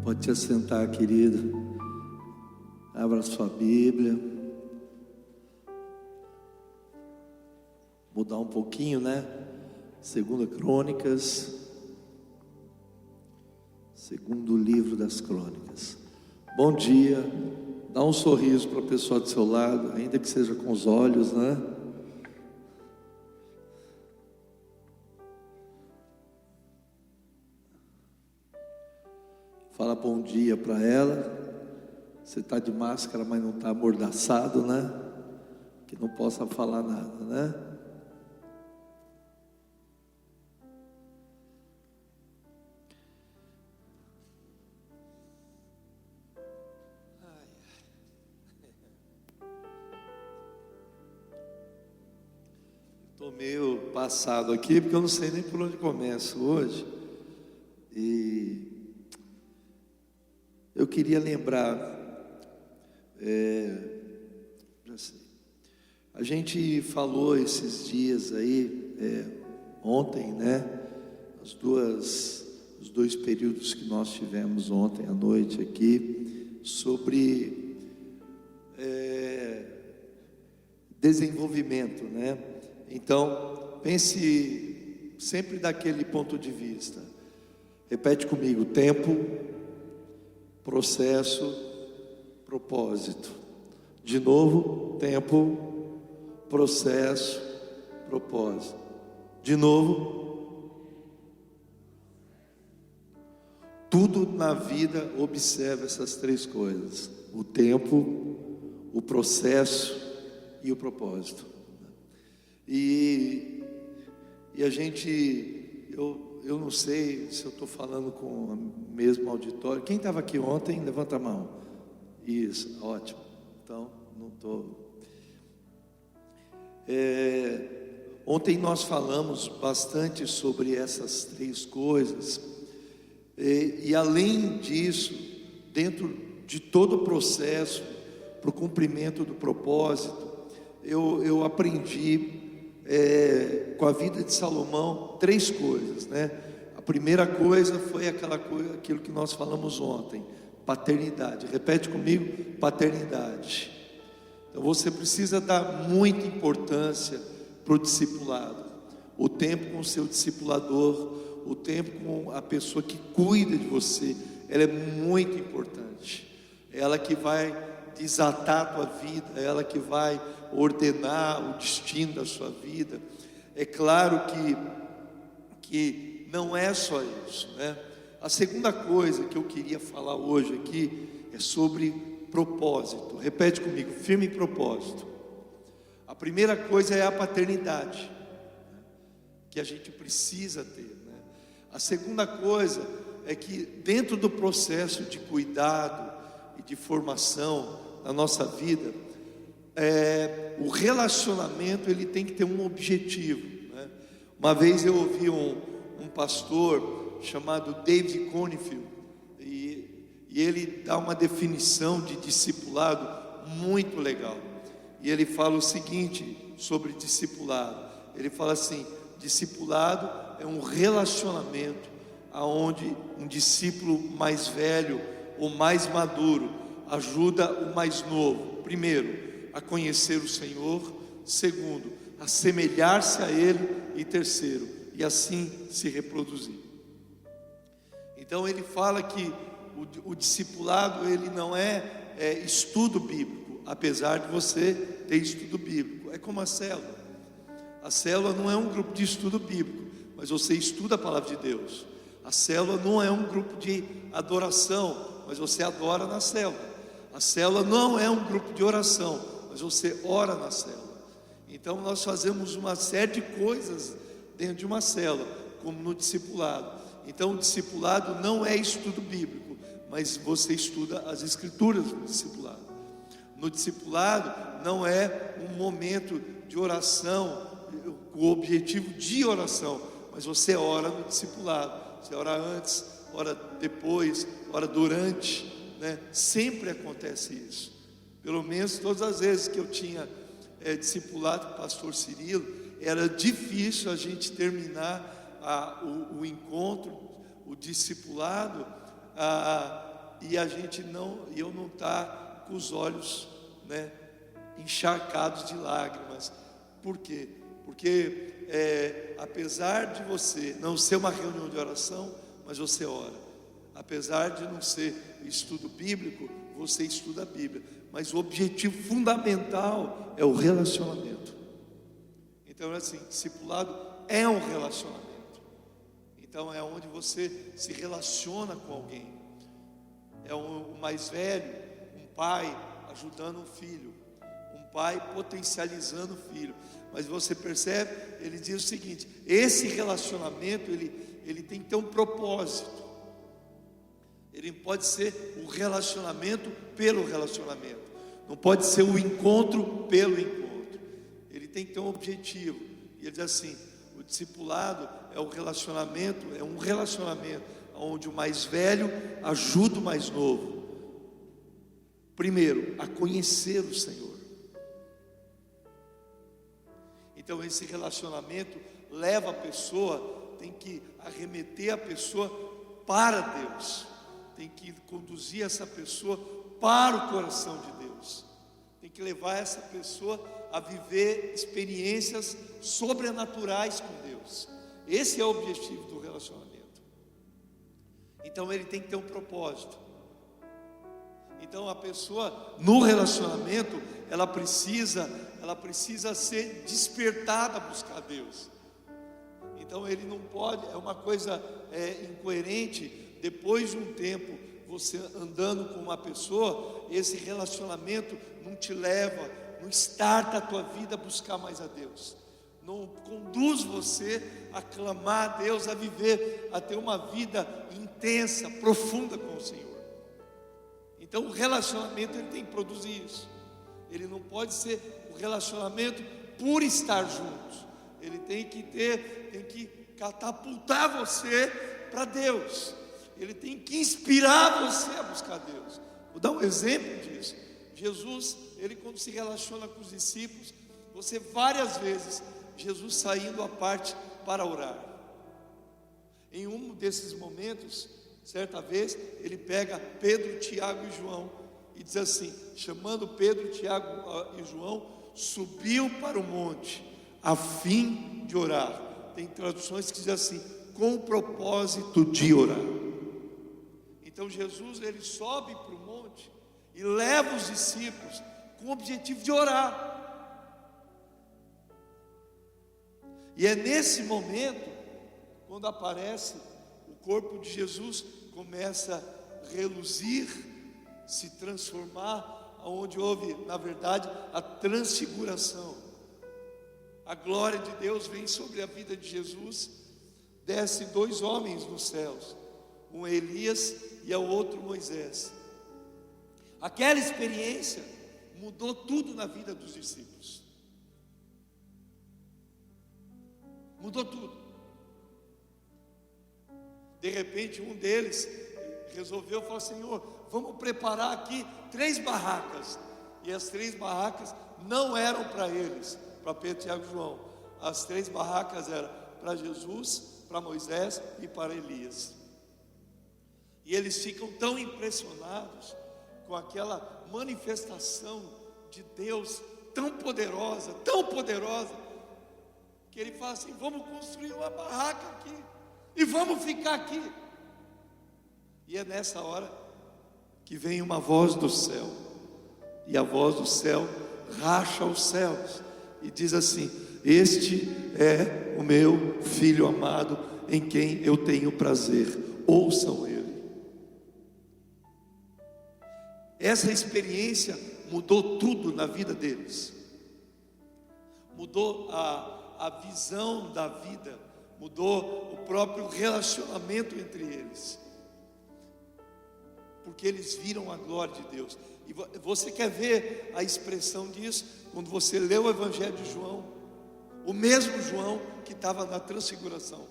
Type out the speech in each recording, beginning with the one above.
Pode te assentar, querido. Abra sua Bíblia. Mudar um pouquinho, né? 2 Crônicas. Segundo livro das Crônicas. Bom dia. Dá um sorriso para a pessoa do seu lado, ainda que seja com os olhos, né? Fala bom dia para ela. Você está de máscara, mas não está amordaçado, né? Que não possa falar nada, né? Estou meio passado aqui, porque eu não sei nem por onde começo hoje. E eu queria lembrar, a gente falou esses dias aí, ontem, né? Os dois períodos que nós tivemos ontem à noite aqui, sobre desenvolvimento, né? Então, pense sempre daquele ponto de vista. Repete comigo: tempo, processo, propósito. De novo, tempo, processo, propósito. De novo. Tudo na vida observa essas três coisas: o tempo, o processo e o propósito. E a gente, eu não sei se eu estou falando com o mesmo auditório. Quem estava aqui ontem, levanta a mão. Isso, ótimo. Então, não estou. Ontem nós falamos bastante sobre essas três coisas. E além disso, dentro de todo o processo, para o cumprimento do propósito, eu aprendi com a vida de Salomão três coisas, né? A primeira coisa foi aquilo que nós falamos ontem: paternidade. Repete comigo: paternidade. Então você precisa dar muita importância para o discipulado, o tempo com o seu discipulador, o tempo com a pessoa que cuida de você. Ela é muito importante. É ela que vai desatar a tua vida, é ela que vai ordenar o destino da sua vida. É claro que não é só isso, né? A segunda coisa que eu queria falar hoje aqui é sobre propósito. Repete comigo: firme propósito. A primeira coisa é a paternidade, que a gente precisa ter, né? A segunda coisa é que dentro do processo de cuidado e de formação na nossa vida, o relacionamento ele tem que ter um objetivo, né? Uma vez eu ouvi um pastor chamado David Conifield, e ele dá uma definição de discipulado muito legal. E ele fala o seguinte sobre discipulado: ele fala assim: discipulado é um relacionamento aonde um discípulo mais velho ou mais maduro ajuda o mais novo, primeiro, a conhecer o Senhor; segundo, a semelhar-se a Ele; e terceiro, e assim se reproduzir. Então ele fala que o discipulado ele não é estudo bíblico, apesar de você ter estudo bíblico. É como a célula. A célula não é um grupo de estudo bíblico, mas você estuda a palavra de Deus. A célula não é um grupo de adoração, mas você adora na célula. A célula não é um grupo de oração, mas você ora na célula. Então nós fazemos uma série de coisas dentro de uma célula, como no discipulado. Então o discipulado não é estudo bíblico, mas você estuda as escrituras no discipulado. No discipulado não é um momento de oração, com o objetivo de oração, mas você ora no discipulado. Você ora antes, ora depois, ora durante, né? Sempre acontece isso. Pelo menos todas as vezes que eu tinha discipulado com o pastor Cirilo, era difícil a gente terminar o encontro, o discipulado, e eu não tá com os olhos, né, encharcados de lágrimas. Por quê? Porque apesar de você não ser uma reunião de oração, mas você ora. Apesar de não ser estudo bíblico, você estuda a Bíblia. Mas o objetivo fundamental é o relacionamento. Então, assim, discipulado é um relacionamento. Então, é onde você se relaciona com alguém. É o mais velho, um pai ajudando um filho, um pai potencializando o filho. Mas você percebe, ele diz o seguinte: esse relacionamento, ele tem que ter um propósito. Ele pode ser o relacionamento pelo relacionamento, não pode ser o encontro pelo encontro. Ele tem que ter um objetivo. E ele diz assim: o discipulado é um relacionamento onde o mais velho ajuda o mais novo, primeiro, a conhecer o Senhor. Então esse relacionamento leva a pessoa, tem que arremeter a pessoa para Deus, tem que conduzir essa pessoa para o coração de Deus, tem que levar essa pessoa a viver experiências sobrenaturais com Deus. Esse é o objetivo do relacionamento. Então ele tem que ter um propósito. Então a pessoa no relacionamento, ela precisa ser despertada a buscar Deus. Então ele não pode, é uma coisa incoerente, depois de um tempo, você andando com uma pessoa, esse relacionamento não te leva, não starta a tua vida a buscar mais a Deus, não conduz você a clamar a Deus, a viver, a ter uma vida intensa, profunda com o Senhor. Então o relacionamento, ele tem que produzir isso. Ele não pode ser o relacionamento por estar juntos. Ele tem que catapultar você para Deus. Ele tem que inspirar você a buscar Deus. Vou dar um exemplo disso. Jesus, ele quando se relaciona com os discípulos, você várias vezes, Jesus saindo à parte para orar. Em um desses momentos, certa vez, ele pega Pedro, Tiago e João e diz assim, chamando Pedro, Tiago e João, subiu para o monte a fim de orar. Tem traduções que dizem assim, com o propósito de orar. Então Jesus, ele sobe para o monte e leva os discípulos com o objetivo de orar. E é nesse momento, quando aparece o corpo de Jesus, começa a reluzir, se transformar, onde houve, na verdade, a transfiguração. A glória de Deus vem sobre a vida de Jesus, desce dois homens nos céus, um Elias e o outro Moisés. Aquela experiência mudou tudo na vida dos discípulos. Mudou tudo. De repente um deles resolveu falar, Senhor, vamos preparar aqui 3 barracas. E as 3 barracas não eram para eles, para Pedro, Tiago e João. As 3 barracas eram para Jesus, para Moisés e para Elias. E eles ficam tão impressionados com aquela manifestação de Deus tão poderosa, que ele fala assim, vamos construir uma barraca aqui e vamos ficar aqui. E é nessa hora que vem uma voz do céu, e a voz do céu racha os céus e diz assim, este é o meu filho amado, em quem eu tenho prazer, ouçam ele. Essa experiência mudou tudo na vida deles, mudou a visão da vida, mudou o próprio relacionamento entre eles, porque eles viram a glória de Deus. E você quer ver a expressão disso quando você lê o Evangelho de João, o mesmo João que estava na transfiguração.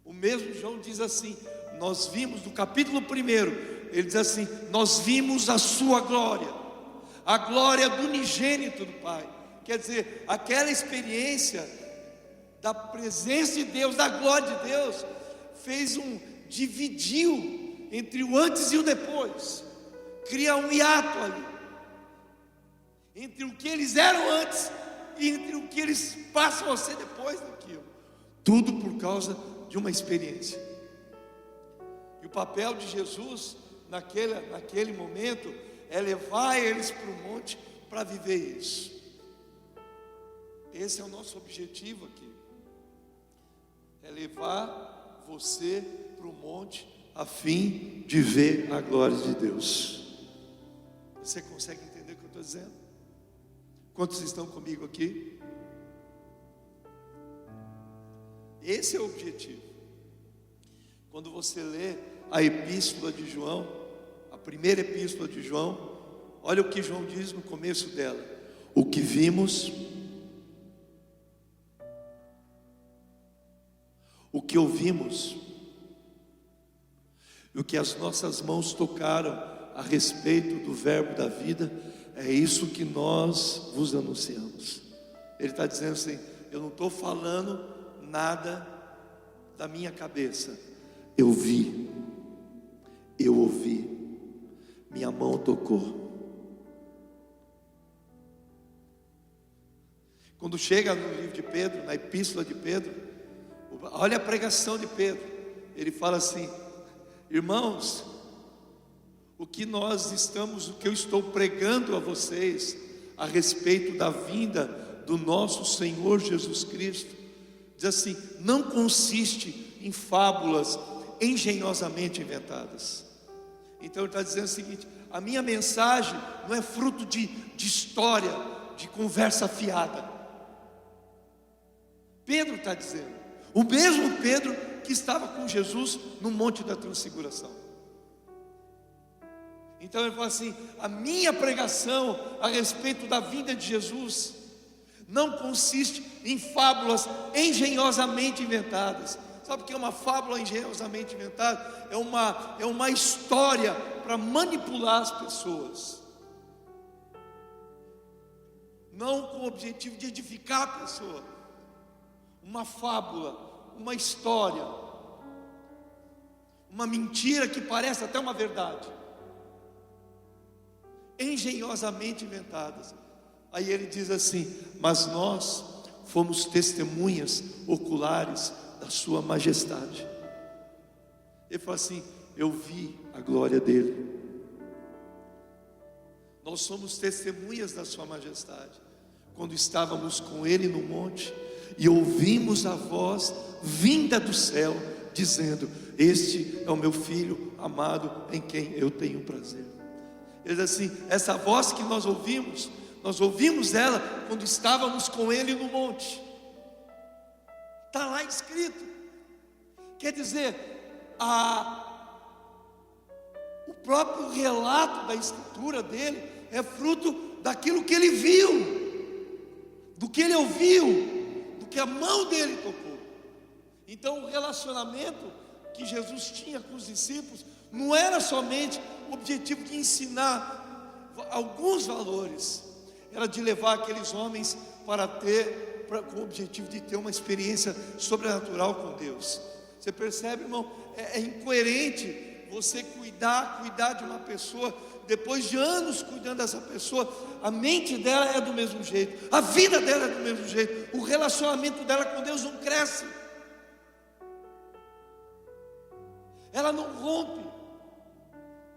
O mesmo João diz assim, nós vimos no capítulo 1, ele diz assim, nós vimos a sua glória, a glória do unigênito do Pai. Quer dizer, aquela experiência da presença de Deus, da glória de Deus, dividiu, entre o antes e o depois, cria um hiato ali, entre o que eles eram antes e entre o que eles passam a ser depois daquilo, tudo por causa de uma experiência. E o papel de Jesus naquele momento é levar eles para o monte para viver isso. Esse é o nosso objetivo aqui, é levar você para o monte a fim de ver a glória de Deus. Você consegue entender o que eu estou dizendo? Quantos estão comigo aqui? Esse é o objetivo. Quando você lê a epístola de João, a primeira epístola de João, olha o que João diz no começo dela: o que vimos, o que ouvimos, e o que as nossas mãos tocaram a respeito do verbo da vida, é isso que nós vos anunciamos. Ele está dizendo assim: eu não estou falando nada da minha cabeça, eu vi, eu ouvi, minha mão tocou. Quando chega no livro de Pedro, na epístola de Pedro, olha a pregação de Pedro. Ele fala assim: irmãos, o que eu estou pregando a vocês a respeito da vinda do nosso Senhor Jesus Cristo, diz assim, não consiste em fábulas engenhosamente inventadas. Então ele está dizendo o seguinte: a minha mensagem não é fruto de história, de conversa fiada. Pedro está dizendo, o mesmo Pedro que estava com Jesus no Monte da Transfiguração. Então ele fala assim: a minha pregação a respeito da vinda de Jesus não consiste em fábulas engenhosamente inventadas. Sabe o que é uma fábula engenhosamente inventada? É uma história para manipular as pessoas, não com o objetivo de edificar a pessoa. Uma fábula, uma história, uma mentira que parece até uma verdade, engenhosamente inventadas. Aí ele diz assim: mas nós fomos testemunhas oculares da sua majestade. Ele fala assim: eu vi a glória dele. Nós somos testemunhas da sua majestade, quando estávamos com ele no monte e ouvimos a voz vinda do céu, dizendo: este é o meu filho amado, em quem eu tenho prazer. Ele diz assim: essa voz que nós ouvimos ela quando estávamos com ele no monte. Está lá escrito. Quer dizer, o próprio relato da escritura dele é fruto daquilo que ele viu, do que ele ouviu, do que a mão dele tocou. Então o relacionamento que Jesus tinha com os discípulos não era somente o objetivo de ensinar alguns valores, era de levar aqueles homens com o objetivo de ter uma experiência sobrenatural com Deus. Você percebe, irmão? É incoerente você cuidar de uma pessoa, depois de anos cuidando dessa pessoa, a mente dela é do mesmo jeito, a vida dela é do mesmo jeito, o relacionamento dela com Deus não cresce, ela não rompe,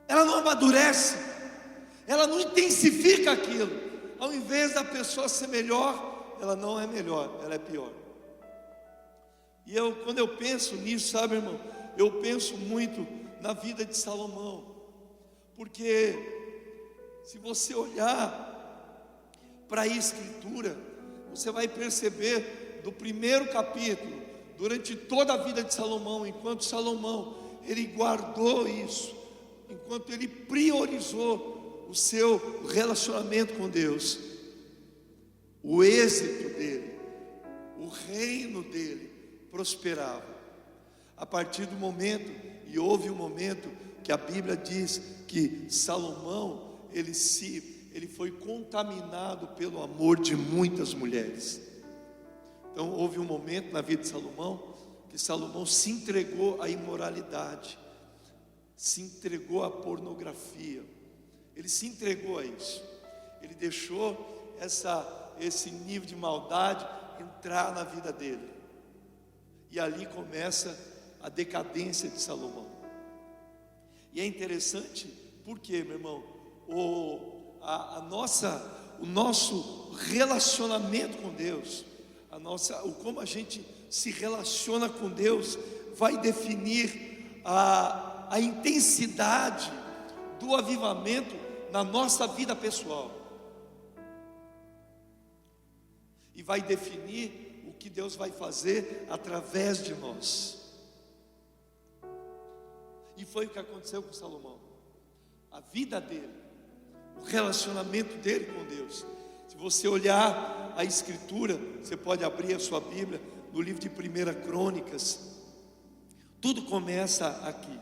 ela não amadurece, ela não intensifica aquilo. Ao invés da pessoa ser melhor, ela não é melhor, ela é pior. E quando eu penso nisso, sabe, irmão, eu penso muito na vida de Salomão, porque se você olhar para a Escritura, você vai perceber do primeiro capítulo, durante toda a vida de Salomão, enquanto Salomão ele guardou isso, enquanto ele priorizou o seu relacionamento com Deus, o êxito dele, o reino dele prosperava. A partir do momento, e houve um momento que a Bíblia diz que Salomão ele foi contaminado pelo amor de muitas mulheres. Então houve um momento na vida de Salomão que Salomão se entregou à imoralidade. se entregou à pornografia, ele se entregou a isso, ele deixou esse nível de maldade entrar na vida dele, e ali começa a decadência de Salomão. E é interessante, porque, meu irmão, o nosso relacionamento com Deus, como a gente se relaciona com Deus, vai definir a intensidade do avivamento na nossa vida pessoal, e vai definir o que Deus vai fazer através de nós. E foi o que aconteceu com Salomão. A vida dele, o relacionamento dele com Deus. Se você olhar a Escritura, você pode abrir a sua Bíblia no livro de 1 Crônicas. Tudo começa aqui.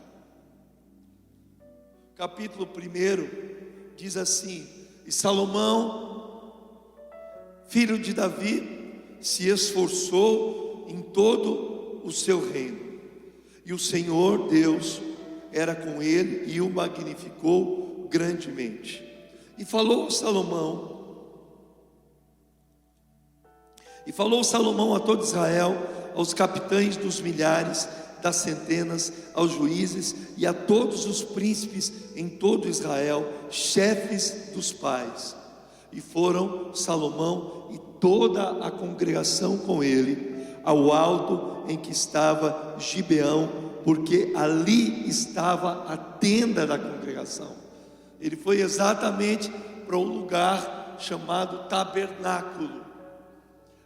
Capítulo 1 diz assim: e Salomão, filho de Davi, se esforçou em todo o seu reino, e o Senhor Deus era com ele e o magnificou grandemente. E falou Salomão a todo Israel, aos capitães dos milhares, das centenas, aos juízes e a todos os príncipes em todo Israel, chefes dos pais. E foram Salomão e toda a congregação com ele ao alto em que estava Gibeão, porque ali estava a tenda da congregação. Ele foi exatamente para um lugar chamado tabernáculo,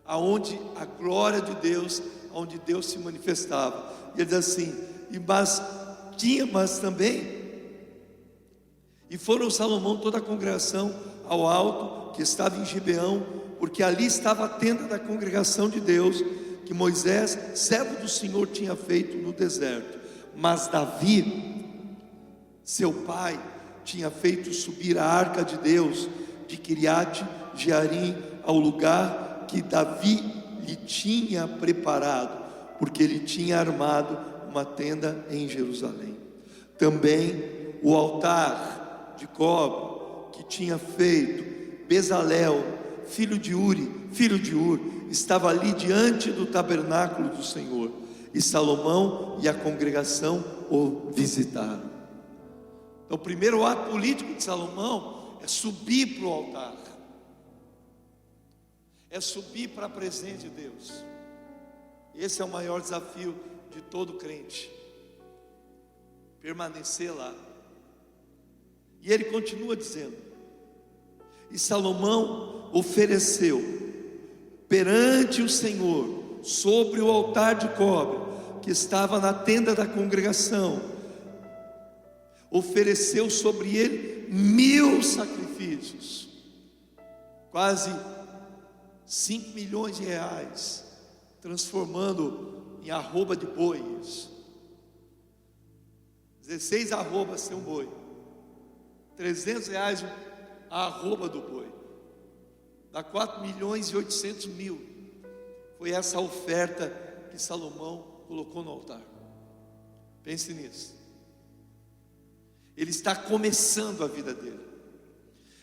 aonde a glória de Deus, onde Deus se manifestava. E ele diz assim: mas também, e foram Salomão toda a congregação ao alto que estava em Gibeão, porque ali estava a tenda da congregação de Deus, que Moisés, servo do Senhor, tinha feito no deserto. Mas Davi, seu pai, tinha feito subir a arca de Deus de Quiriate Jearim ao lugar que Davi lhe tinha preparado, porque ele tinha armado uma tenda em Jerusalém. Também o altar de cobre que tinha feito Bezalel, filho de Ur, estava ali diante do tabernáculo do Senhor, e Salomão e a congregação o visitaram. Então, o primeiro ato político de Salomão é subir para o altar, é subir para a presença de Deus. Esse é o maior desafio de todo crente, permanecer lá. E ele continua dizendo: e Salomão ofereceu perante o Senhor, sobre o altar de cobre que estava na tenda da congregação, ofereceu sobre ele 1000 sacrifícios, quase 5 milhões de reais, transformando em arroba de bois. 16 arrobas sem um boi, 300 reais a arroba do boi, dá 4 milhões e 800 mil. Foi essa a oferta que Salomão colocou no altar. Pense nisso. Ele está começando a vida dele,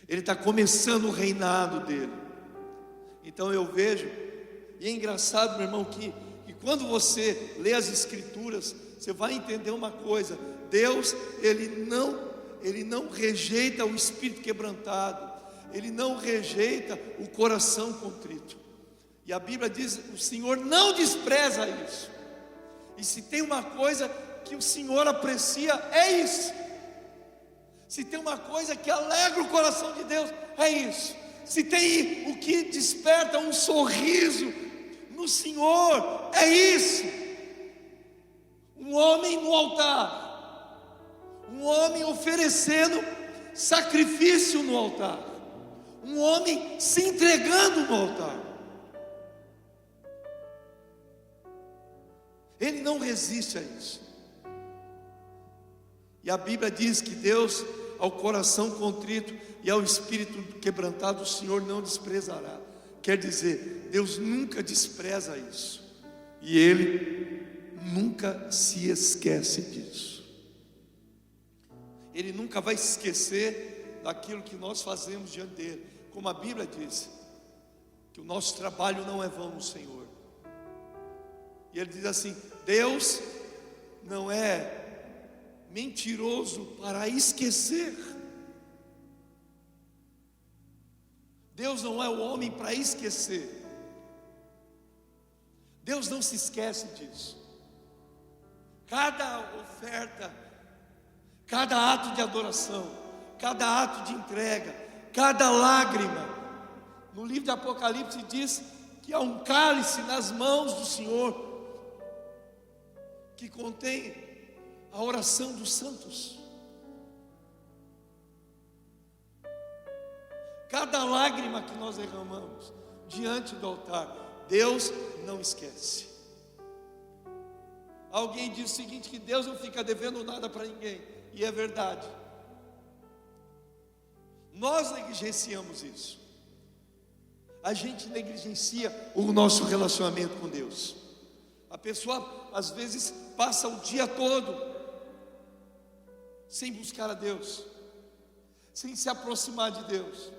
ele está começando o reinado dele. Então eu vejo, e é engraçado, meu irmão, que quando você lê as Escrituras, você vai entender uma coisa: Deus, Ele não rejeita o espírito quebrantado, Ele não rejeita o coração contrito. E a Bíblia diz: o Senhor não despreza isso. E se tem uma coisa que o Senhor aprecia, é isso. Se tem uma coisa que alegra o coração de Deus, é isso. Se tem o que desperta um sorriso no Senhor, é isso. Um homem no altar, um homem oferecendo sacrifício no altar, um homem se entregando no altar. Ele não resiste a isso. E a Bíblia diz que Deus, ao coração contrito e ao espírito quebrantado, o Senhor não desprezará. Quer dizer, Deus nunca despreza isso, e Ele nunca se esquece disso. Ele nunca vai se esquecer daquilo que nós fazemos diante dele. Como a Bíblia diz, que o nosso trabalho não é vão no Senhor. E ele diz assim: Deus não é mentiroso para esquecer. Deus não é o homem para esquecer. Deus não se esquece disso. Cada oferta, cada ato de adoração, cada ato de entrega, cada lágrima, no livro de Apocalipse diz que há um cálice nas mãos do Senhor que contém a oração dos santos. Cada lágrima que nós derramamos diante do altar, Deus não esquece. Alguém diz o seguinte, que Deus não fica devendo nada para ninguém, e é verdade. Nós negligenciamos isso. A gente negligencia o nosso relacionamento com Deus. A pessoa às vezes passa o dia todo sem buscar a Deus, sem se aproximar de Deus.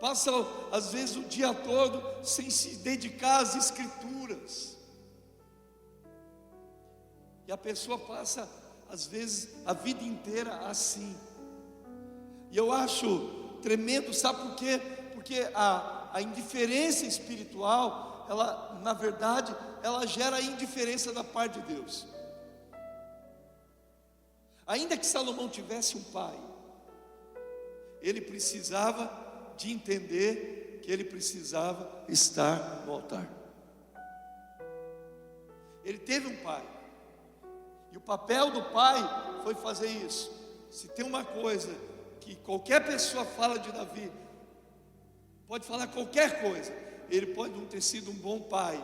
Passa às vezes o dia todo sem se dedicar às Escrituras. E a pessoa passa às vezes a vida inteira assim. E eu acho tremendo, sabe por quê? Porque a indiferença espiritual, ela, na verdade, ela gera indiferença da parte de Deus. Ainda que Salomão tivesse um pai, ele precisava de entender que ele precisava estar no altar. Ele teve um pai, e o papel do pai foi fazer isso. Se tem uma coisa que qualquer pessoa fala de Davi, pode falar qualquer coisa, ele pode não ter sido um bom pai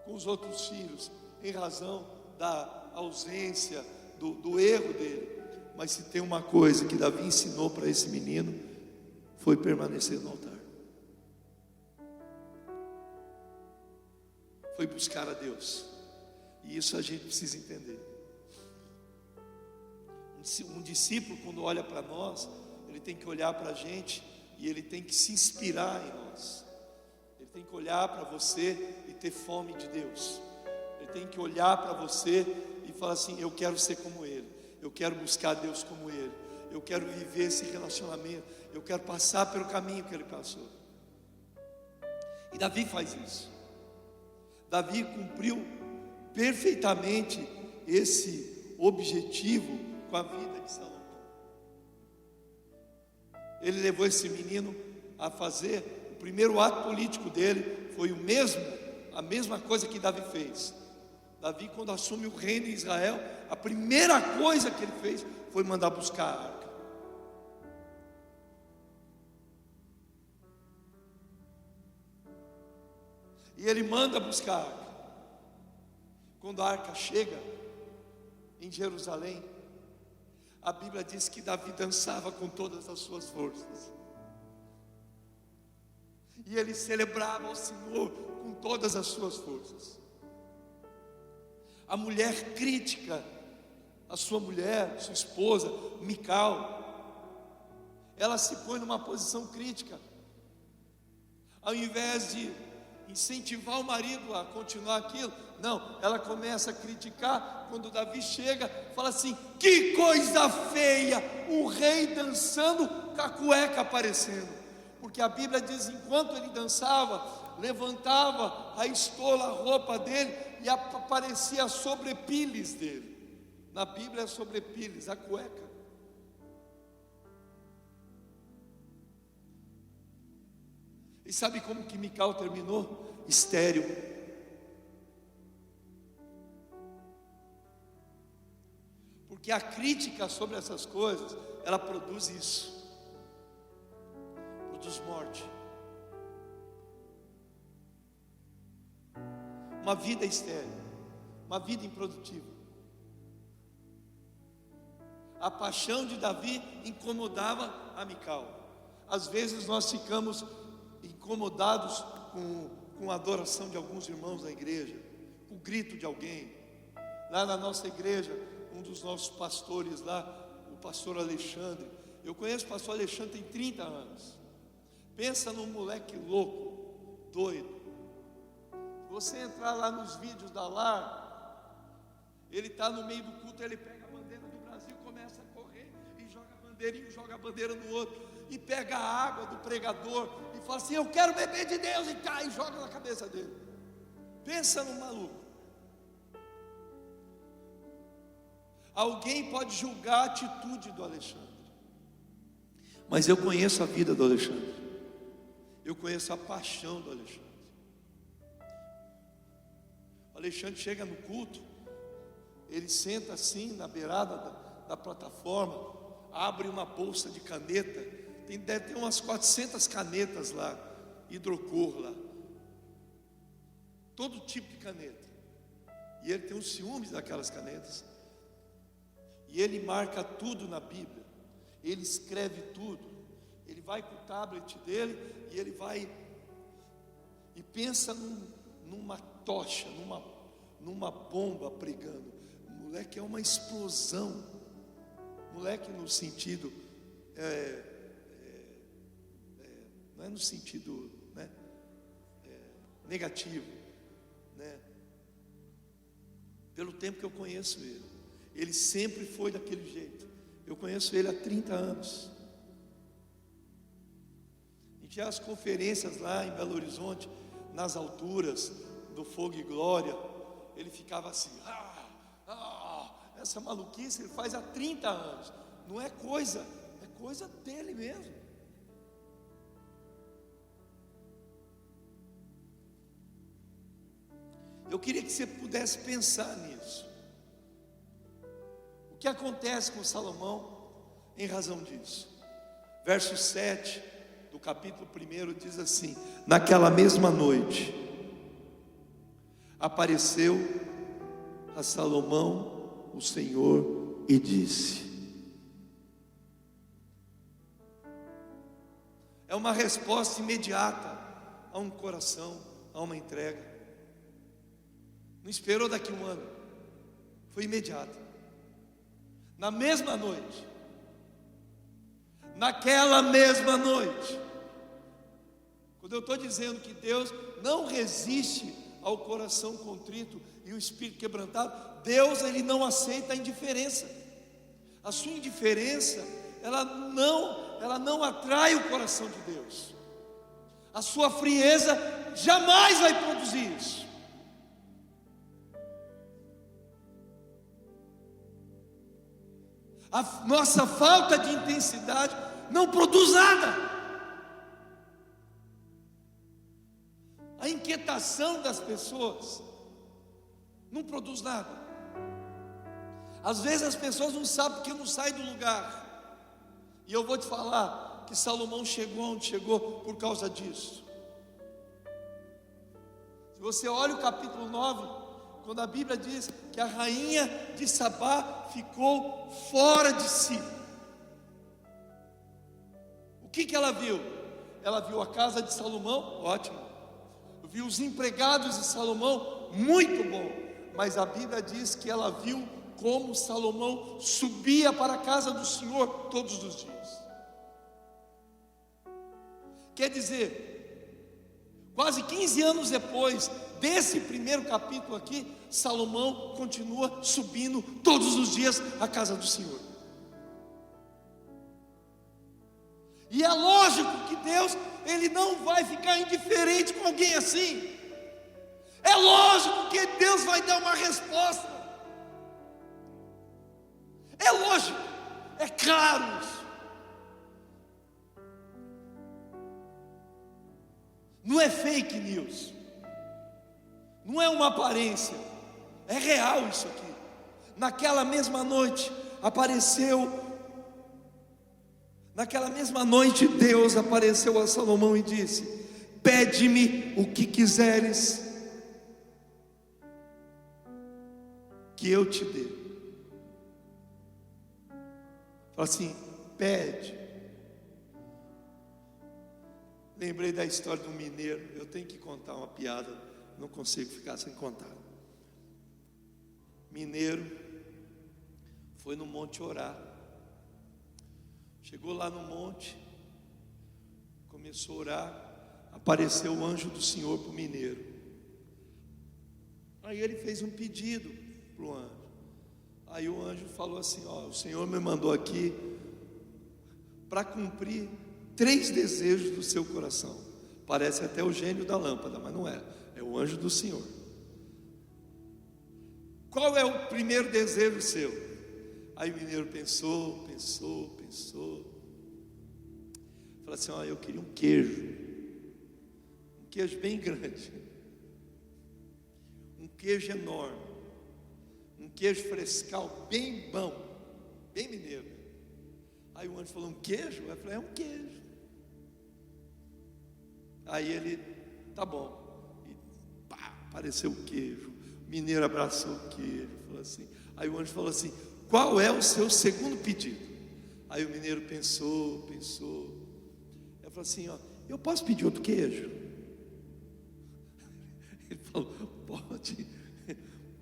com os outros filhos, em razão da ausência, do erro dele. Mas se tem uma coisa que Davi ensinou para esse menino, foi permanecer no altar, foi buscar a Deus. E isso a gente precisa entender. Um discípulo, quando olha para nós, ele tem que olhar para a gente e ele tem que se inspirar em nós. Ele tem que olhar para você e ter fome de Deus. Ele tem que olhar para você e falar assim: eu quero ser como ele, eu quero buscar Deus como ele, eu quero viver esse relacionamento, eu quero passar pelo caminho que ele passou. E Davi faz isso. Davi cumpriu perfeitamente esse objetivo com a vida de Salomão. Ele levou esse menino a fazer, o primeiro ato político dele foi a mesma coisa que Davi fez. Davi, quando assume o reino em Israel, a primeira coisa que ele fez foi mandar buscar a arca. E ele manda buscar a arca. Quando a arca chega em Jerusalém, a Bíblia diz que Davi dançava com todas as suas forças. E ele celebrava ao Senhor com todas as suas forças. A mulher crítica, a sua mulher, sua esposa, Mical, ela se põe numa posição crítica. Ao invés de incentivar o marido a continuar aquilo, não, ela começa a criticar. Quando Davi chega, fala assim: que coisa feia, o rei dançando com a cueca aparecendo. Porque a Bíblia diz, enquanto ele dançava, levantava a estola, a roupa dele, e aparecia a sobrepiles dele. Na Bíblia é sobrepiles, a cueca. E sabe como que Mical terminou? Estéril. Porque a crítica sobre essas coisas, ela produz isso. Produz morte. Uma vida estéril, uma vida improdutiva. A paixão de Davi incomodava a Mical. Às vezes nós ficamos incomodados com a adoração de alguns irmãos da igreja, com o grito de alguém. Lá na nossa igreja, um dos nossos pastores lá, o pastor Alexandre. Eu conheço o pastor Alexandre tem 30 anos. Pensa num moleque louco, doido. Você entrar lá nos vídeos da Lar, ele está no meio do culto, ele pega a bandeira do Brasil, começa a correr e joga a bandeira, e joga a bandeira no outro, e pega a água do pregador e fala assim: eu quero beber de Deus, e cai e joga na cabeça dele. Pensa no maluco. Alguém pode julgar a atitude do Alexandre, mas eu conheço a vida do Alexandre, eu conheço a paixão do Alexandre. O Alexandre chega no culto, ele senta assim na beirada da plataforma, abre uma bolsa de caneta, deve ter umas 400 canetas lá, hidrocor lá, todo tipo de caneta, e ele tem um ciúmes daquelas canetas, e ele marca tudo na Bíblia, ele escreve tudo, ele vai com o tablet dele, e ele vai e pensa numa tocha, numa bomba pregando. O moleque é uma explosão, moleque no sentido, não é no sentido, né, negativo, né? Pelo tempo que eu conheço ele sempre foi daquele jeito. Eu conheço ele há 30 anos. A gente ia às conferências lá em Belo Horizonte, nas alturas do Fogo e Glória, ele ficava assim, essa maluquice ele faz há 30 anos, não é coisa, é coisa dele mesmo. Eu queria que você pudesse pensar nisso. O que acontece com Salomão em razão disso? Verso 7 do capítulo 1 diz assim: naquela mesma noite apareceu a Salomão o Senhor e disse. É uma resposta imediata a um coração, a uma entrega. Não esperou daqui um ano, foi imediata. Na mesma noite, naquela mesma noite. Quando eu estou dizendo que Deus não resiste ao coração contrito e o espírito quebrantado, Deus, Ele não aceita a indiferença. A sua indiferença, ela não atrai o coração de Deus. A sua frieza jamais vai produzir isso. A nossa falta de intensidade não produz nada. A inquietação das pessoas não produz nada. Às vezes as pessoas não sabem porque não saem do lugar. E eu vou te falar que Salomão chegou onde chegou por causa disso. Se você olha o capítulo 9, quando a Bíblia diz que a rainha de Sabá ficou fora de si, o que ela viu? Ela viu a casa de Salomão, ótimo. Viu os empregados de Salomão, muito bom. Mas a Bíblia diz que ela viu como Salomão subia para a casa do Senhor todos os dias. Quer dizer, quase 15 anos depois desse primeiro capítulo aqui, Salomão continua subindo todos os dias à casa do Senhor. E é lógico que Deus, Ele não vai ficar indiferente com alguém assim. É lógico que Deus vai dar uma resposta. É lógico, é claro isso. Não é fake news, não é uma aparência, é real isso aqui. Naquela mesma noite Deus apareceu a Salomão e disse: pede-me o que quiseres, que eu te dê. Fala assim, pede. Lembrei da história do mineiro. Eu tenho que contar uma piada, não consigo ficar sem contar. Mineiro foi no monte orar. Chegou lá no monte, começou a orar, apareceu o anjo do Senhor para o mineiro. Aí ele fez um pedido para o anjo. Aí o anjo falou assim: ó, o Senhor me mandou aqui para cumprir 3 desejos do seu coração. Parece até o gênio da lâmpada, mas não é. É o anjo do Senhor. Qual é o primeiro desejo seu? Aí o mineiro pensou. Falou assim: ó, eu queria um queijo bem grande, um queijo enorme, um queijo frescal bem bom, bem mineiro. Aí o anjo falou: um queijo? Eu falei: é um queijo. Aí ele: tá bom. E pá, apareceu o queijo. O mineiro abraçou o queijo, falou assim. Aí o anjo falou assim: qual é o seu segundo pedido? Aí o mineiro pensou. Ele falou assim: ó, eu posso pedir outro queijo? Ele falou: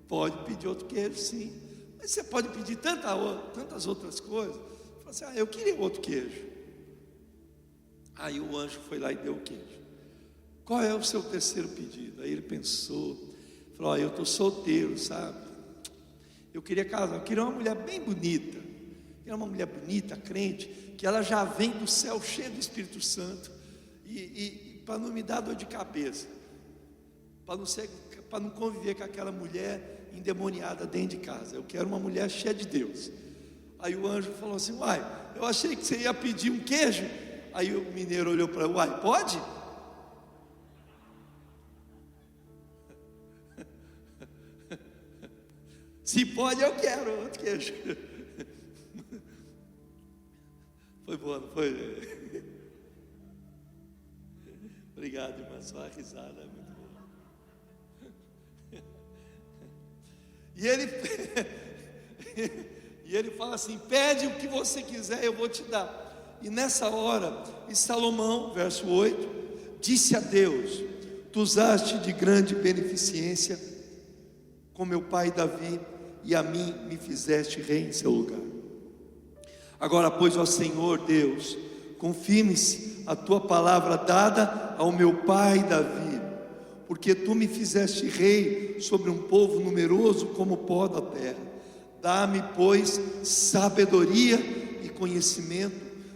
pode pedir outro queijo, sim. Mas você pode pedir tantas outras coisas. Ele falou assim: eu queria outro queijo. Aí o anjo foi lá e deu o queijo. Qual é o seu terceiro pedido? Aí ele pensou, falou: eu estou solteiro, sabe? Eu queria casar, eu queria uma mulher bem bonita. Queria uma mulher bonita, crente, que ela já vem do céu cheia do Espírito Santo. E para não me dar dor de cabeça, para não conviver com aquela mulher endemoniada dentro de casa. Eu quero uma mulher cheia de Deus. Aí o anjo falou assim: uai, eu achei que você ia pedir um queijo. Aí o mineiro olhou para ele: uai, pode? Se pode, eu quero outro queijo. Foi boa, não foi? Obrigado, irmã, sua risada é muito boa. E ele fala assim: pede o que você quiser, eu vou te dar. E nessa hora, e Salomão, verso 8, disse a Deus: tu usaste de grande beneficência com meu pai Davi, e a mim me fizeste rei em seu lugar. Agora, pois, ó Senhor Deus, confirme-se a tua palavra dada ao meu pai Davi, porque tu me fizeste rei sobre um povo numeroso como o pó da terra. Dá-me, pois, sabedoria e conhecimento,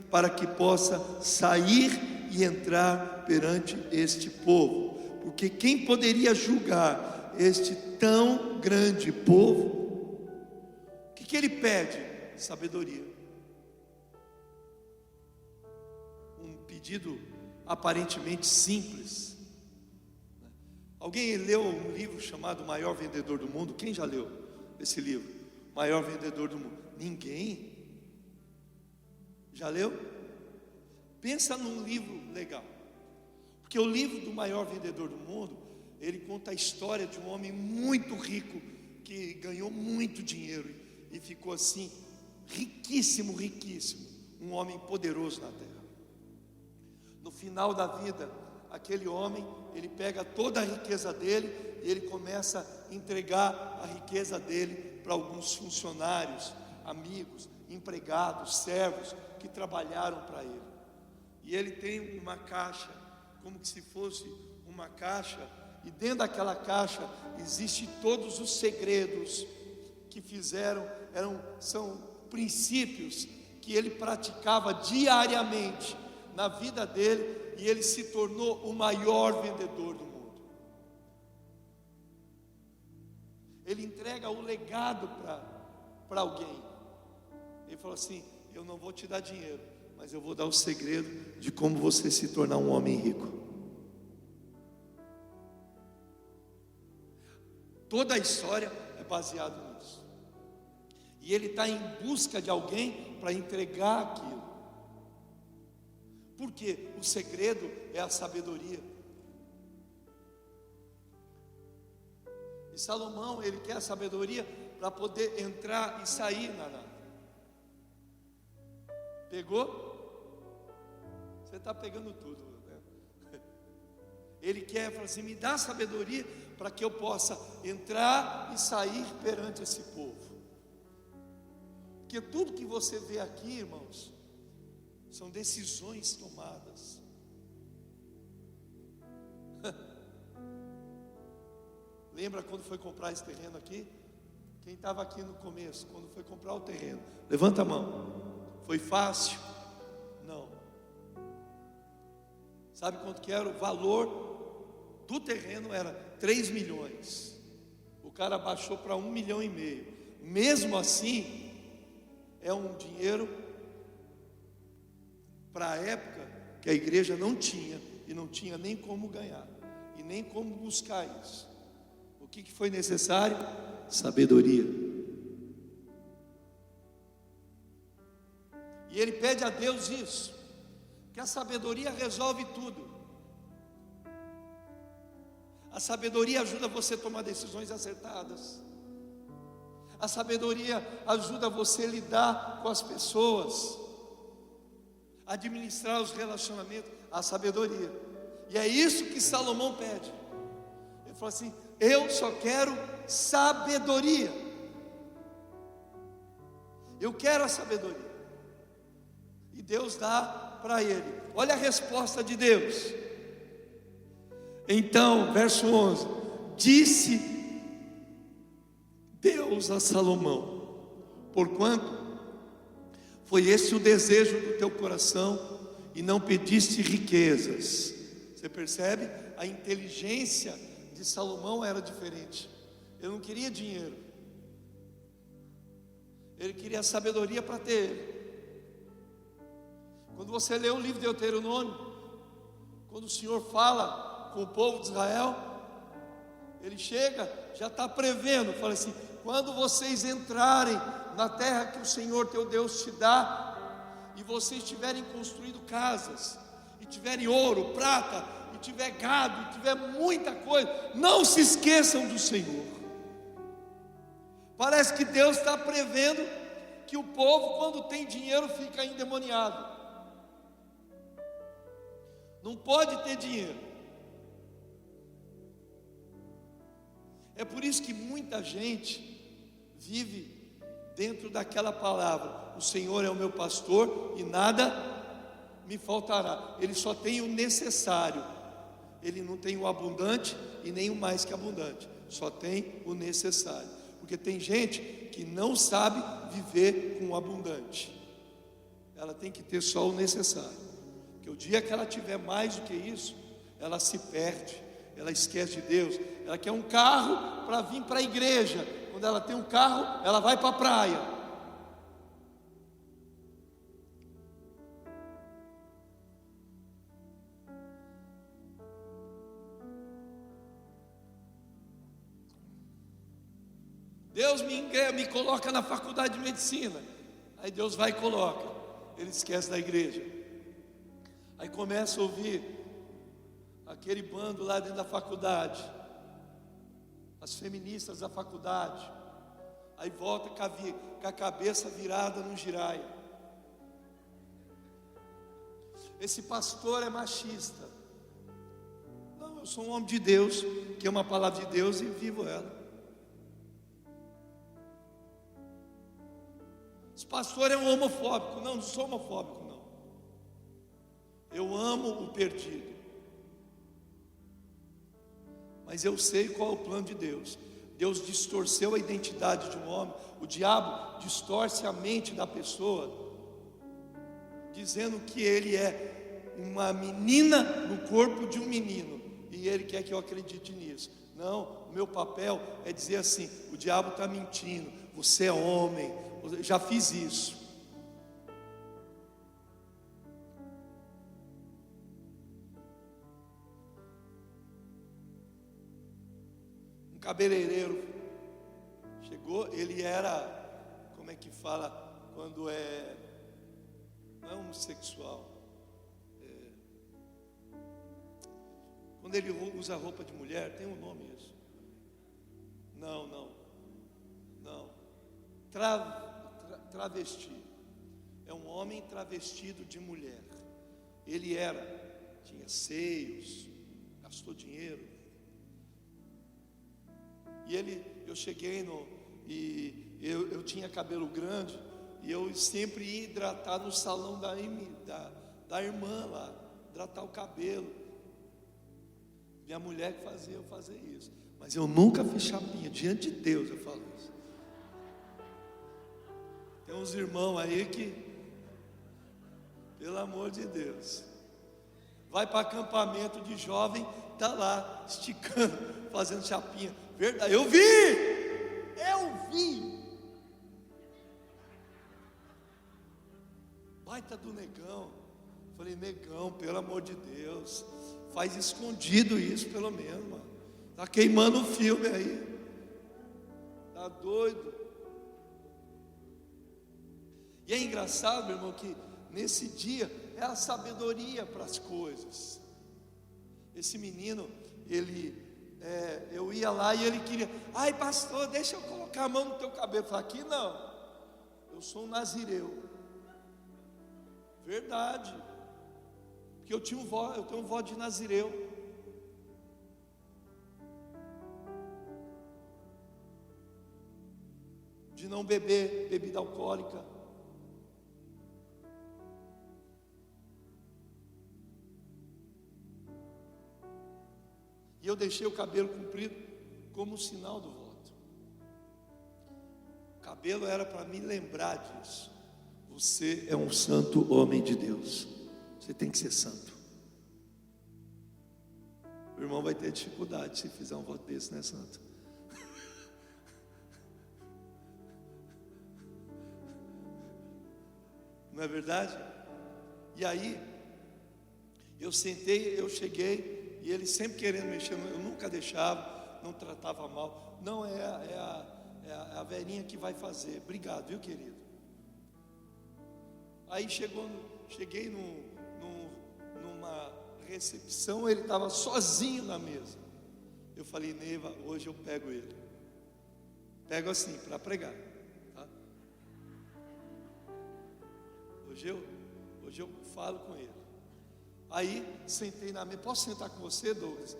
para que possa sair e entrar perante este povo, porque quem poderia julgar este tão grande povo? O que ele pede? Sabedoria. Um pedido aparentemente simples. Alguém leu um livro chamado O Maior Vendedor do Mundo? Quem já leu esse livro? O Maior Vendedor do Mundo? Ninguém? Já leu? Pensa num livro legal. Porque o livro do Maior Vendedor do Mundo, ele conta a história de um homem muito rico, que ganhou muito dinheiro e ficou assim, riquíssimo, um homem poderoso na terra. No final da vida, aquele homem, ele pega toda a riqueza dele e ele começa a entregar a riqueza dele para alguns funcionários, amigos, empregados, servos que trabalharam para ele. E ele tem uma caixa, como se fosse uma caixa, e dentro daquela caixa existe todos os segredos que são princípios que ele praticava diariamente na vida dele, e ele se tornou o maior vendedor do mundo. Ele entrega o legado para alguém. Ele falou assim: eu não vou te dar dinheiro, mas eu vou dar o segredo de como você se tornar um homem rico. Toda a história é baseada nisso. E ele está em busca de alguém para entregar aquilo. Porque o segredo é a sabedoria. E Salomão, ele quer a sabedoria para poder entrar e sair na nave. Pegou? Você está pegando tudo, né? Ele quer, fala assim: me dá sabedoria para que eu possa entrar e sair perante esse povo. Porque tudo que você vê aqui, irmãos, são decisões tomadas. Lembra quando foi comprar esse terreno aqui? Quem estava aqui no começo, quando foi comprar o terreno, levanta a mão. Foi fácil? Não. Sabe quanto que era? O valor do terreno era 3 milhões. O cara baixou para 1,5 milhão. Mesmo assim, é um dinheiro para a época que a igreja não tinha, e não tinha nem como ganhar, e nem como buscar isso. O que foi necessário? Sabedoria. E ele pede a Deus isso, que a sabedoria resolve tudo. A sabedoria ajuda você a tomar decisões acertadas. A sabedoria ajuda você a lidar com as pessoas, administrar os relacionamentos. A sabedoria. E é isso que Salomão pede. Ele falou assim: eu só quero sabedoria. Eu quero a sabedoria. E Deus dá para ele. Olha a resposta de Deus. Então, verso 11: disse Deus a Salomão: porquanto foi esse o desejo do teu coração, e não pediste riquezas. Você percebe? A inteligência de Salomão era diferente. Ele não queria dinheiro, ele queria sabedoria para ter ele. Quando você lê o livro de Deuteronômio, quando o Senhor fala com o povo de Israel, ele chega, já está prevendo, fala assim: quando vocês entrarem na terra que o Senhor teu Deus te dá, e vocês tiverem construído casas, e tiverem ouro, prata, e tiver gado, e tiver muita coisa, não se esqueçam do Senhor. Parece que Deus está prevendo que o povo, quando tem dinheiro, fica endemoniado. Não pode ter dinheiro. É por isso que muita gente vive dentro daquela palavra: o Senhor é o meu pastor e nada me faltará. Ele só tem o necessário, ele não tem o abundante e nem o mais que abundante, só tem o necessário. Porque tem gente que não sabe viver com o abundante, ela tem que ter só o necessário, porque o dia que ela tiver mais do que isso, ela se perde, ela esquece de Deus. Ela quer um carro para vir para a igreja. Quando ela tem um carro, ela vai para a praia. Deus me coloca na faculdade de medicina. Aí Deus vai e coloca. Ele esquece da igreja. Aí começa a ouvir aquele bando lá dentro da faculdade, as feministas da faculdade. Aí volta com a cabeça virada no giraia. Esse pastor é machista. Não, eu sou um homem de Deus, que é uma palavra de Deus e vivo ela. Esse pastor é um homofóbico. Não, não sou homofóbico, não. Eu amo o perdido. Mas eu sei qual é o plano de Deus. Deus distorceu a identidade de um homem. O diabo distorce a mente da pessoa, dizendo que ele é uma menina no corpo de um menino, e ele quer que eu acredite nisso. Não, o meu papel é dizer assim: o diabo está mentindo, você é homem. Eu já fiz isso. Um cabeleireiro chegou, ele era, como é que fala quando não é homossexual, quando ele usa roupa de mulher, tem um nome isso? Não. Travesti. É um homem travestido de mulher. Ele tinha seios, gastou dinheiro. E eu cheguei e eu tinha cabelo grande, E eu sempre ia hidratar no salão da irmã lá, hidratar o cabelo. Minha mulher que fazia eu fazer isso. Mas eu nunca fiz chapinha, diante de Deus eu falo isso. Tem uns irmãos aí que, pelo amor de Deus, vai para acampamento de jovem, está lá, esticando, fazendo chapinha. Verdade, eu vi! Baita do negão. Falei, negão, pelo amor de Deus, faz escondido isso pelo menos, mano. Tá queimando o filme aí. Tá doido. E é engraçado, meu irmão, que nesse dia é a sabedoria para as coisas. Esse menino, eu ia lá e ele queria, ai pastor, deixa eu colocar a mão no teu cabelo. Eu falei, aqui não, eu sou um nazireu. Verdade, porque eu tenho um voto de nazireu. De não beber bebida alcoólica. E eu deixei o cabelo comprido como sinal do voto. O cabelo era para me lembrar disso. Você é um santo homem de Deus. Você tem que ser santo. O irmão vai ter dificuldade se fizer um voto desse, né, santo? Não é verdade? E aí, eu cheguei, e ele sempre querendo mexer, eu nunca deixava, não tratava mal. Não, é a velhinha que vai fazer. Obrigado, viu, querido? Aí cheguei numa recepção, ele estava sozinho na mesa. Eu falei, Neiva, hoje eu pego ele. Pego assim, para pregar. Tá? Hoje eu falo com ele. Aí sentei na mesa. Posso sentar com você, Douglas?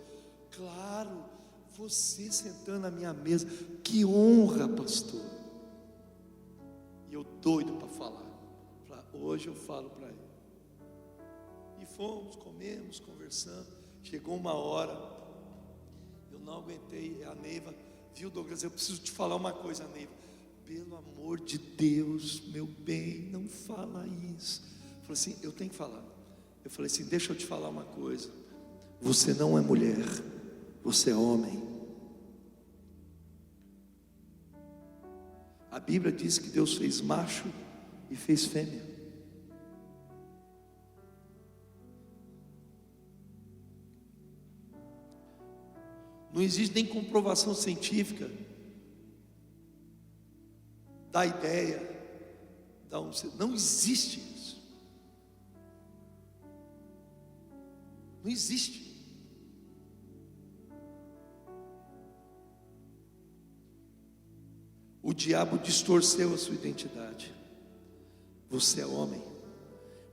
Claro, você sentando na minha mesa. Que honra, pastor. E eu doido para falar. Hoje eu falo para ele. E fomos, comemos, conversando. Chegou uma hora, eu não aguentei. A Neiva, viu, Douglas, eu preciso te falar uma coisa, Neiva. Pelo amor de Deus, meu bem, não fala isso. Falei assim, eu tenho que falar. Eu falei assim, deixa eu te falar uma coisa. Você não é mulher, você é homem. A Bíblia diz que Deus fez macho e fez fêmea. Não existe nem comprovação científica da ideia não existe isso. Não existe. O diabo distorceu a sua identidade. Você é homem.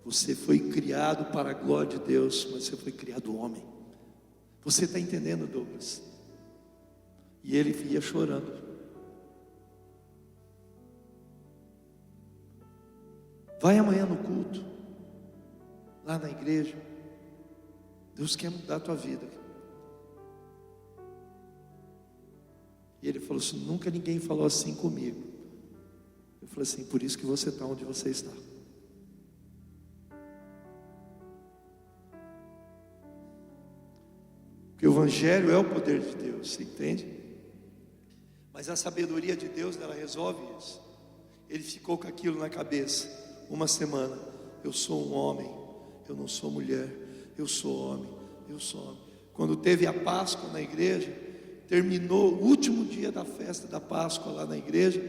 Você foi criado para a glória de Deus, mas você foi criado homem. Você está entendendo, Douglas? E ele ia chorando. Vai amanhã no culto, lá na igreja. Deus quer mudar a tua vida. E ele falou assim, nunca ninguém falou assim comigo. Eu falei assim, por isso que você está onde você está. Porque o evangelho é o poder de Deus, você entende? Mas a sabedoria de Deus, ela resolve isso. Ele ficou com aquilo na cabeça uma semana. Eu sou um homem, eu não sou mulher. Eu sou homem, eu sou homem. Quando teve a Páscoa na igreja, terminou o último dia da festa da Páscoa lá na igreja.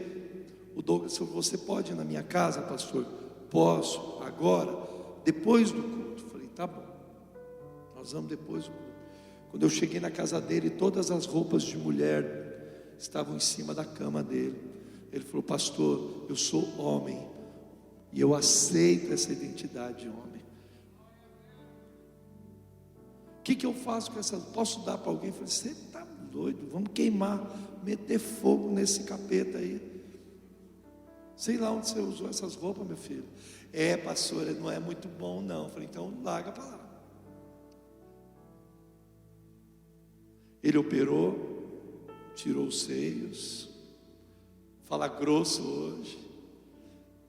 O Douglas falou, você pode ir na minha casa, pastor? Posso, agora, depois do culto. Eu falei, tá bom, nós vamos depois do culto. Quando eu cheguei na casa dele, todas as roupas de mulher estavam em cima da cama dele. Ele falou, pastor, eu sou homem e eu aceito essa identidade de homem. O que eu faço com essa? Posso dar para alguém? Eu falei, você está doido? Vamos queimar, meter fogo nesse capeta aí. sei lá onde você usou essas roupas, meu filho. Pastora, não é muito bom não. Eu falei, então larga para lá. Ele operou, tirou os seios, fala grosso hoje.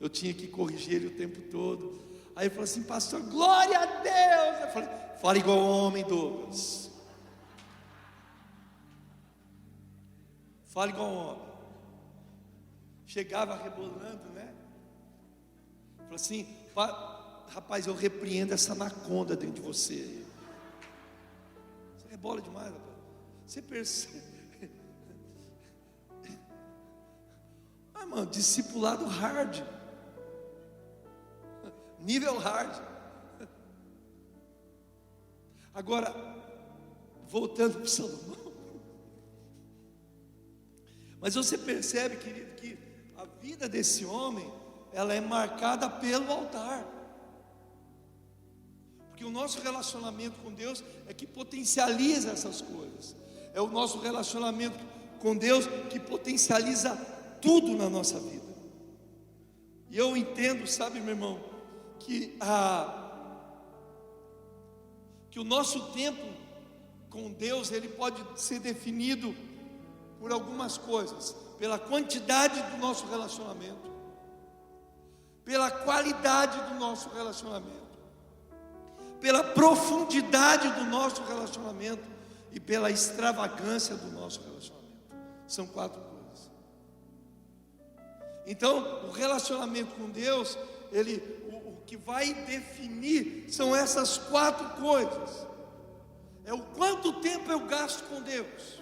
Eu tinha que corrigir ele o tempo todo. Aí ele falou assim, pastor, glória a Deus. Eu falei, fala igual homem, Douglas. Fala igual homem. Chegava rebolando, né? Falou assim, rapaz, eu repreendo essa anaconda dentro de você. Você rebola demais, rapaz. Você percebe? Mano, discipulado hard. Nível hard. Agora, voltando para Salomão. Mas você percebe, querido, que a vida desse homem, ela é marcada pelo altar. Porque o nosso relacionamento com Deus é que potencializa essas coisas. É o nosso relacionamento com Deus que potencializa tudo na nossa vida. E eu entendo, sabe, meu irmão, que o nosso tempo com Deus, ele pode ser definido por algumas coisas: pela quantidade do nosso relacionamento, pela qualidade do nosso relacionamento, pela profundidade do nosso relacionamento e pela extravagância do nosso relacionamento. São 4 coisas. Então, o relacionamento com Deus, o que vai definir são essas 4 coisas. É o quanto tempo eu gasto com Deus,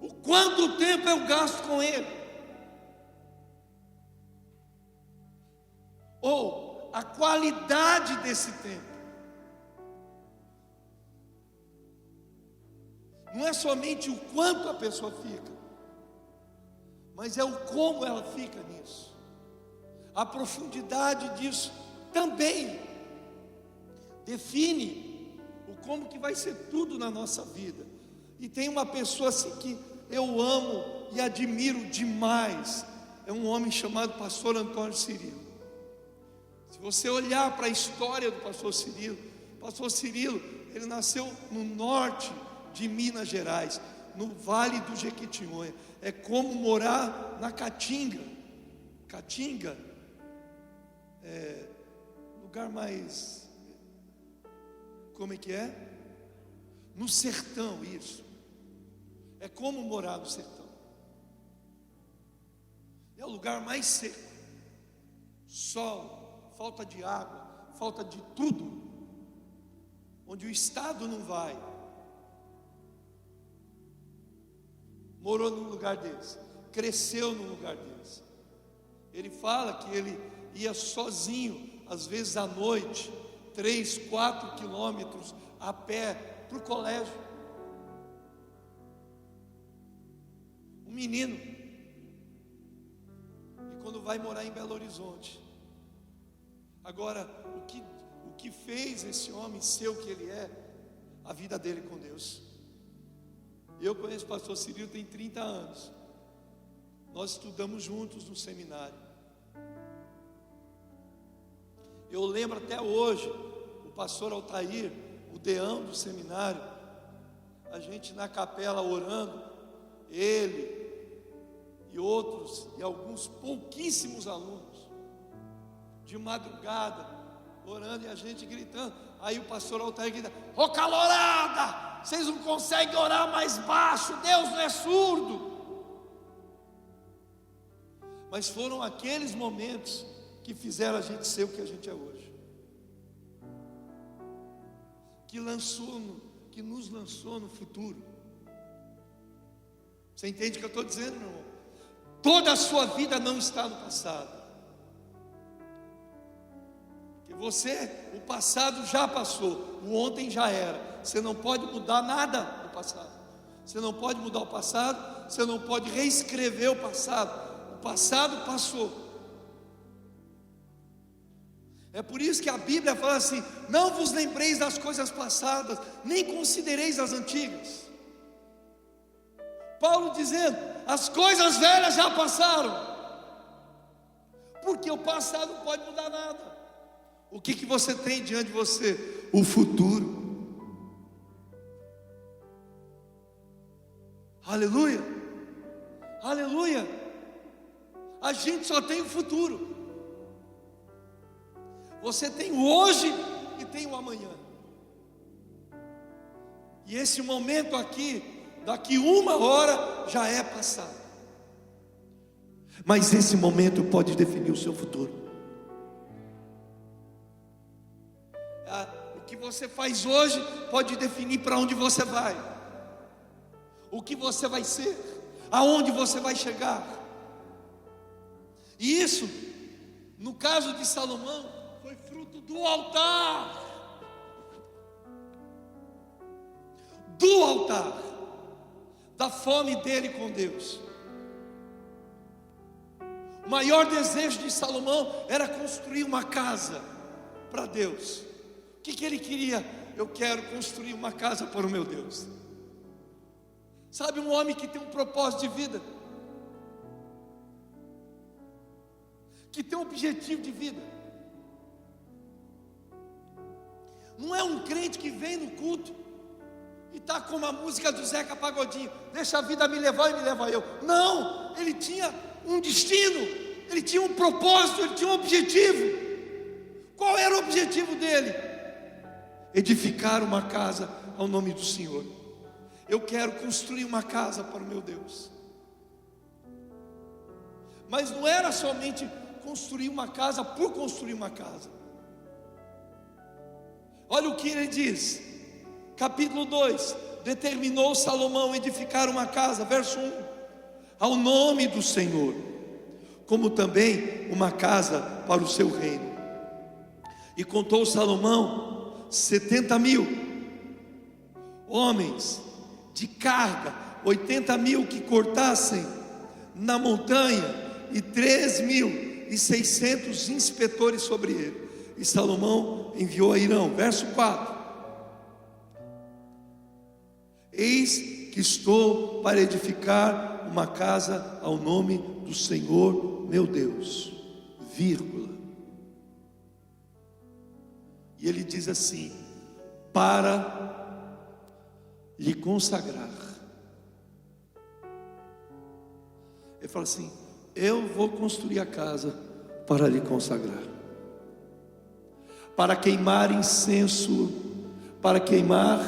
o quanto tempo eu gasto com Ele, ou a qualidade desse tempo. Não é somente o quanto a pessoa fica, mas é o como ela fica nisso. A profundidade disso também define o como que vai ser tudo na nossa vida. E tem uma pessoa assim que eu amo e admiro demais, é um homem chamado pastor Antônio Cirilo. Se você olhar para a história do pastor Cirilo, ele nasceu no norte de Minas Gerais, no Vale do Jequitinhonha. É como morar na Caatinga. Caatinga é lugar mais, como é que é? No sertão, isso. É como morar no sertão. É o lugar mais seco. Sol, falta de água, falta de tudo. Onde o Estado não vai. Morou num lugar desse, cresceu num lugar desse. Ele fala que ele ia sozinho, às vezes à noite, 3, 4 quilômetros a pé para o colégio. Um menino. E quando vai morar em Belo Horizonte. Agora, o que fez esse homem ser o que ele é? A vida dele com Deus. Eu conheço o pastor Cirilo tem 30 anos. Nós estudamos juntos no seminário. Eu lembro até hoje, o pastor Altair, o deão do seminário, a gente na capela orando, ele e outros, e alguns pouquíssimos alunos, de madrugada, orando e a gente gritando. Aí o pastor Altair grita: ô calorada! Vocês não conseguem orar mais baixo, Deus não é surdo. Mas foram aqueles momentos que fizeram a gente ser o que a gente é hoje, que nos lançou no futuro. Você entende o que eu estou dizendo, meu irmão? Toda a sua vida não está no passado, porque o passado já passou, o ontem já era. Você não pode mudar nada do passado. Você não pode mudar o passado. Você não pode reescrever o passado. O passado passou. É por isso que a Bíblia fala assim: não vos lembreis das coisas passadas, nem considereis as antigas. Paulo dizendo: as coisas velhas já passaram. porque o passado não pode mudar nada. O que você tem diante de você? O futuro. Aleluia, aleluia. A gente só tem o futuro. Você tem o hoje e tem o amanhã. E esse momento aqui, daqui 1 hora, já é passado. Mas esse momento pode definir o seu futuro. O que você faz hoje pode definir para onde você vai, o que você vai ser, aonde você vai chegar. E isso, no caso de Salomão, foi fruto do altar. Do altar, da fome dele com Deus. O maior desejo de Salomão era construir uma casa para Deus. O que ele queria? Eu quero construir uma casa para o meu Deus. Sabe, um homem que tem um propósito de vida, que tem um objetivo de vida, não é um crente que vem no culto e está como a música do Zeca Pagodinho: deixa a vida me levar e me leva eu. Não, ele tinha um destino, ele tinha um propósito, ele tinha um objetivo. Qual era o objetivo dele? Edificar uma casa ao nome do Senhor. Eu quero construir uma casa para o meu Deus. Mas não era somente construir uma casa por construir uma casa. Olha o que ele diz, capítulo 2: determinou Salomão edificar uma casa, verso 1, ao nome do Senhor, como também uma casa para o seu reino. E contou Salomão 70.000 homens de carga, 80.000 que cortassem na montanha, e 3.600 inspetores sobre ele. E Salomão enviou a Irão, verso 4: eis que estou para edificar uma casa ao nome do Senhor meu Deus, vírgula. E ele diz assim: para lhe consagrar. Ele fala assim: eu vou construir a casa para lhe consagrar, para queimar incenso, para queimar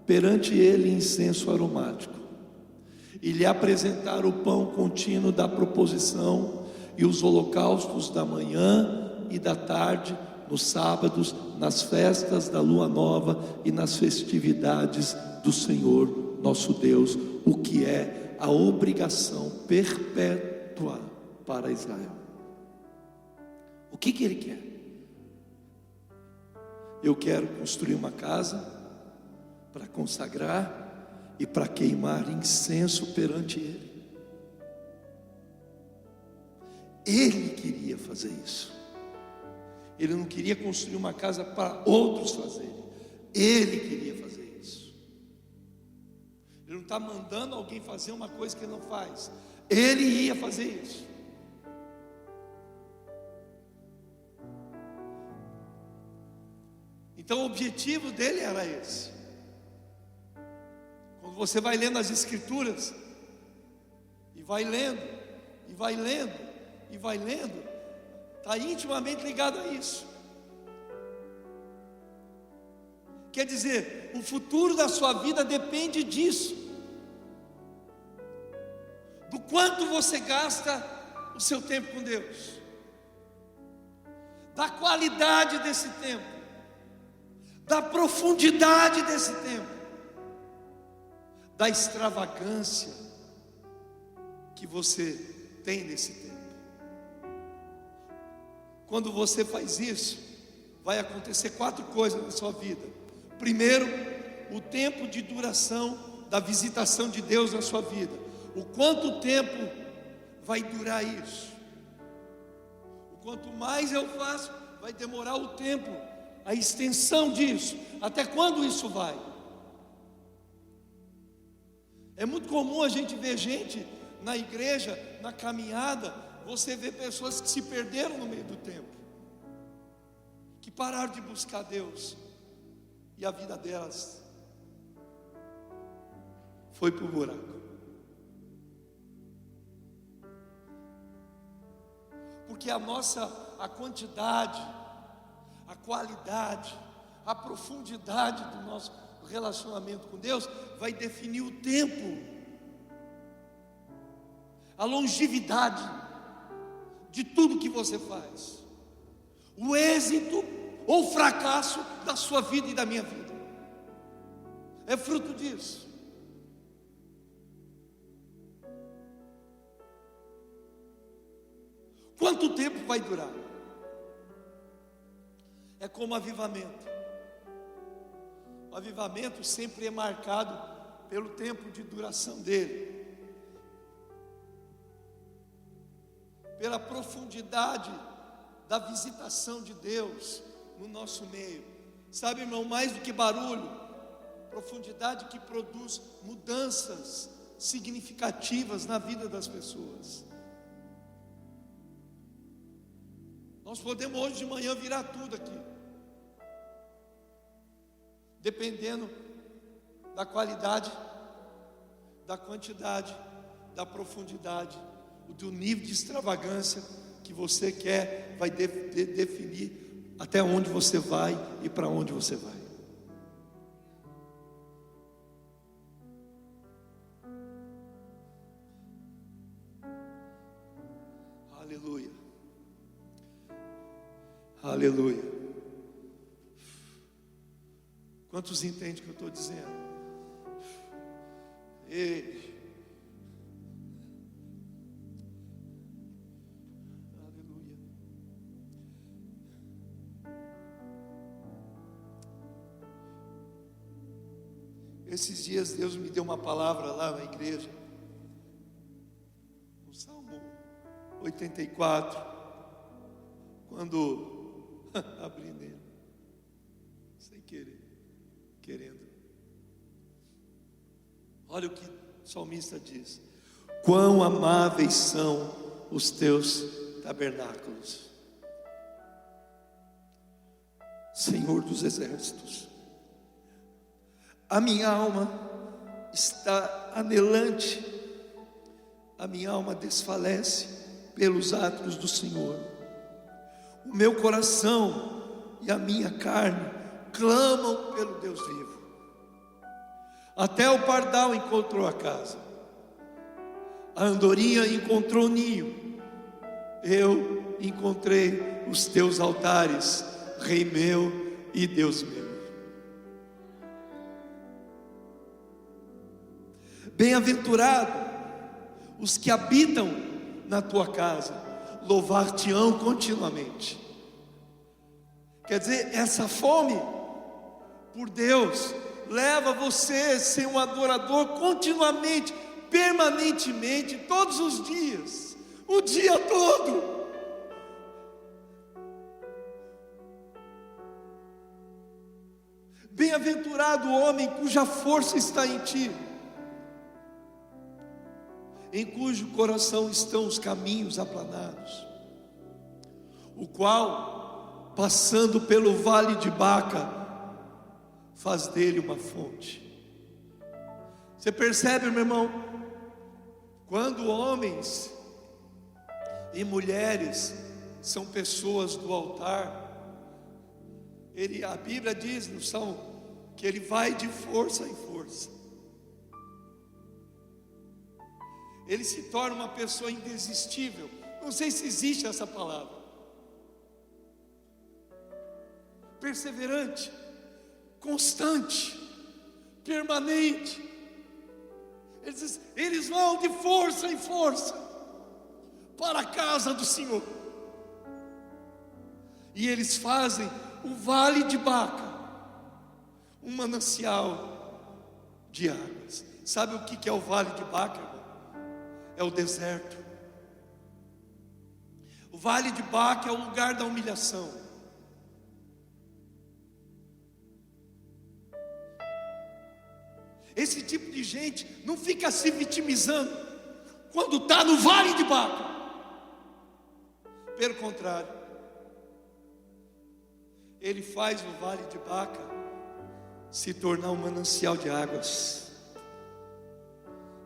perante ele incenso aromático, e lhe apresentar o pão contínuo da proposição, e os holocaustos da manhã e da tarde, nos sábados, nas festas da lua nova e nas festividades do Senhor nosso Deus, o que é a obrigação perpétua para Israel. O que ele quer? Eu quero construir uma casa para consagrar e para queimar incenso perante ele. Ele queria fazer isso. Ele não queria construir uma casa para outros fazerem. Ele queria fazer isso. Ele não está mandando alguém fazer uma coisa que ele não faz. Ele ia fazer isso. Então o objetivo dele era esse. Quando você vai lendo as escrituras, e vai lendo, e vai lendo, e vai lendo, está intimamente ligado a isso. Quer dizer, o futuro da sua vida depende disso, do quanto você gasta o seu tempo com Deus, da qualidade desse tempo, da profundidade desse tempo, da extravagância que você tem nesse tempo. Quando você faz isso, vai acontecer 4 coisas na sua vida. Primeiro, o tempo de duração da visitação de Deus na sua vida. O quanto tempo vai durar isso? O quanto mais eu faço, vai demorar o tempo, a extensão disso. Até quando isso vai? É muito comum a gente ver gente na igreja, na caminhada, você vê pessoas que se perderam no meio do tempo, que pararam de buscar Deus, e a vida delas foi para o buraco. Porque a quantidade, a qualidade, a profundidade do nosso relacionamento com Deus vai definir o tempo, a longevidade de tudo que você faz, o êxito ou o fracasso da sua vida e da minha vida, é fruto disso. Quanto tempo vai durar? É como avivamento. O avivamento sempre é marcado pelo tempo de duração dele, pela profundidade da visitação de Deus no nosso meio. Sabe, irmão, mais do que barulho, profundidade que produz mudanças significativas na vida das pessoas. Nós podemos hoje de manhã virar tudo aqui, dependendo da qualidade, da quantidade, da profundidade, do nível de extravagância que você quer, vai definir até onde você vai e para onde você vai. Aleluia. Aleluia. Quantos entendem o que eu estou dizendo? Ei. Aleluia. Esses dias Deus me deu uma palavra lá na igreja, no Salmo 84, quando abri nele, sem querer, querendo. Olha o que o salmista diz: quão amáveis são os teus tabernáculos, Senhor dos exércitos. A minha alma está anelante, a minha alma desfalece pelos atos do Senhor. O meu coração e a minha carne clamam pelo Deus vivo. Até o pardal encontrou a casa, a andorinha encontrou o ninho. Eu encontrei os teus altares, Rei meu e Deus meu. Bem-aventurado os que habitam na tua casa, louvar-te-ão continuamente. Quer dizer, essa fome por Deus leva você a ser um adorador continuamente, permanentemente, todos os dias, o dia todo. Bem-aventurado o homem cuja força está em ti, em cujo coração estão os caminhos aplanados, o qual, passando pelo vale de Baca, faz dele uma fonte. Você percebe, meu irmão? Quando homens e mulheres são pessoas do altar, a Bíblia diz no Salmo que ele vai de força em força. Ele se torna uma pessoa indesistível. Não sei se existe essa palavra. Perseverante, constante, permanente. Eles vão de força em força para a casa do Senhor. E eles fazem o vale de Baca um manancial de águas. Sabe o que é o vale de Baca, irmão? É o deserto. O vale de Baca é o lugar da humilhação. Esse tipo de gente não fica se vitimizando quando está no vale de Baca. Pelo contrário, Ele faz o vale de Baca se tornar um manancial de águas.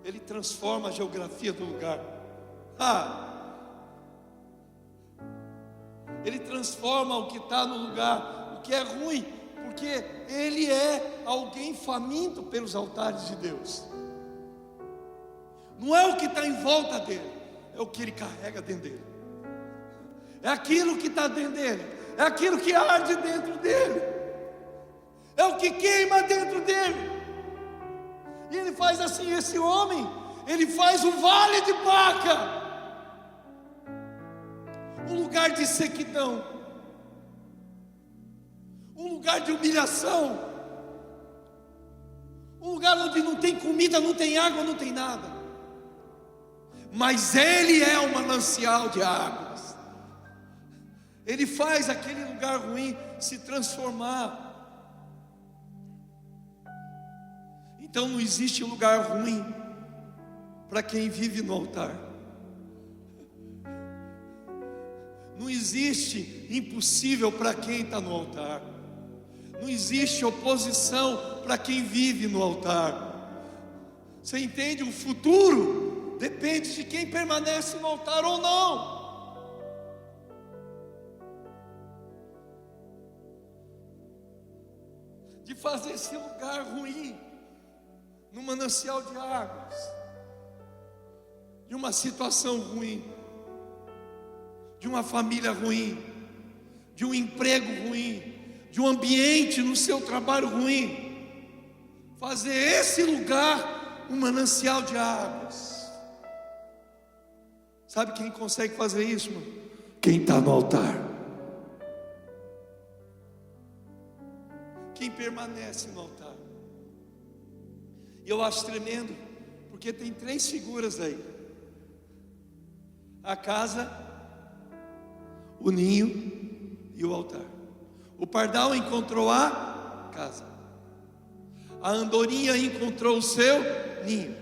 Ele transforma a geografia do lugar. Ele transforma o que está no lugar, o que é ruim, porque Ele é alguém faminto pelos altares de Deus. Não é o que está em volta dele, é o que ele carrega dentro dele. É aquilo que está dentro dele, é aquilo que arde dentro dele, é o que queima dentro dele. E ele faz assim, esse homem, ele faz o vale de Baca um lugar de sequidão, um lugar de humilhação, um lugar onde não tem comida, não tem água, não tem nada. Mas Ele é um manancial de águas. Ele faz aquele lugar ruim se transformar. Então não existe lugar ruim para quem vive no altar. Não existe impossível para quem está no altar. Não existe oposição para quem vive no altar. Você entende? O futuro depende de quem permanece no altar ou não. De fazer esse lugar ruim no manancial de águas, de uma situação ruim, de uma família ruim, de um emprego ruim, de um ambiente no seu trabalho ruim, fazer esse lugar um manancial de águas. Sabe quem consegue fazer isso, mano? Quem está no altar, quem permanece no altar. E eu acho tremendo, porque tem 3 figuras aí: a casa, o ninho e o altar. O pardal encontrou a casa, a andorinha encontrou o seu ninho,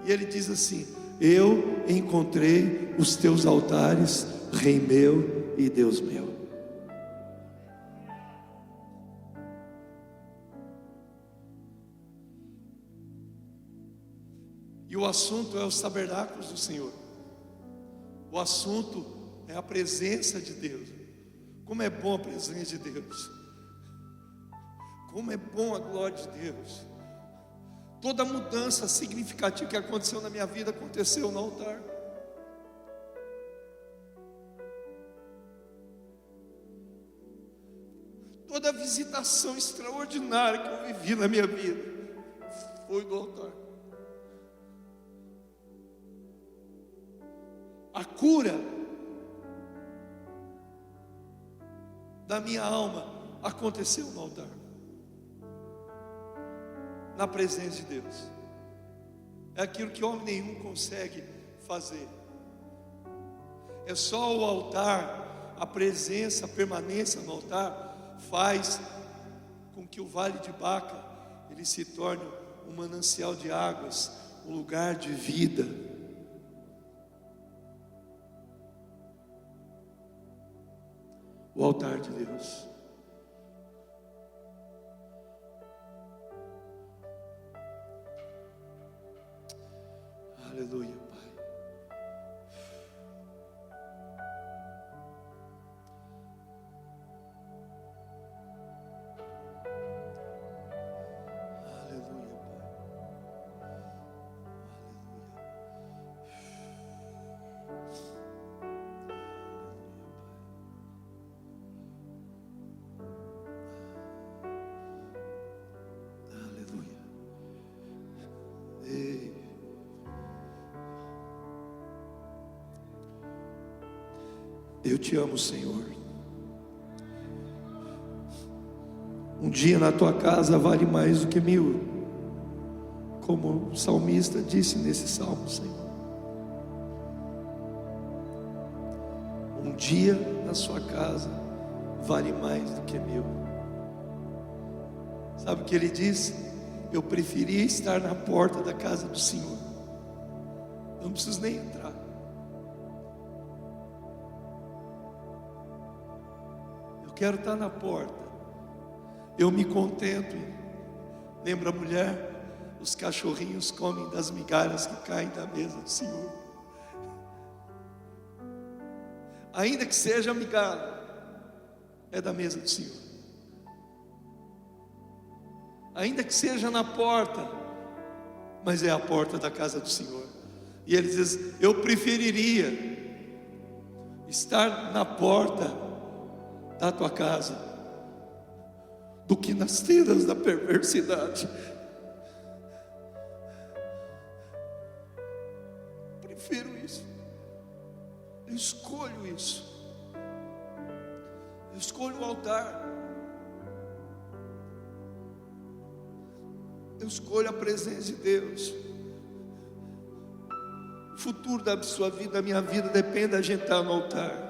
e ele diz assim: eu encontrei os teus altares, Rei meu e Deus meu. E o assunto é os tabernáculos do Senhor. O assunto é a presença de Deus. Como é bom a presença de Deus. Como é bom a glória de Deus. Toda mudança significativa que aconteceu na minha vida aconteceu no altar. Toda visitação extraordinária que eu vivi na minha vida foi no altar. A cura da minha alma aconteceu no altar, na presença de Deus. É aquilo que homem nenhum consegue fazer. É só o altar, a presença, a permanência no altar faz com que o vale de Baca ele se torne um manancial de águas, um lugar de vida. O altar de Deus. Aleluia, Pai. Aleluia, Pai. Eu te amo, Senhor. Um dia na tua casa vale mais do que 1000, como o salmista disse nesse salmo, Senhor. Um dia na sua casa vale mais do que 1000. Sabe o que ele disse? Eu preferia estar na porta da casa do Senhor. Eu não preciso nem entrar. Eu quero estar na porta. Eu me contento. Lembra a mulher? Os cachorrinhos comem das migalhas que caem da mesa do Senhor. Ainda que seja migalha, é da mesa do Senhor. Ainda que seja na porta, mas é a porta da casa do Senhor. E ele diz: eu preferiria estar na porta da tua casa do que nas tendas da perversidade. Prefiro isso. Eu escolho isso. Eu escolho o altar. Eu escolho a presença de Deus. O futuro da sua vida, da minha vida, depende da gente estar no altar.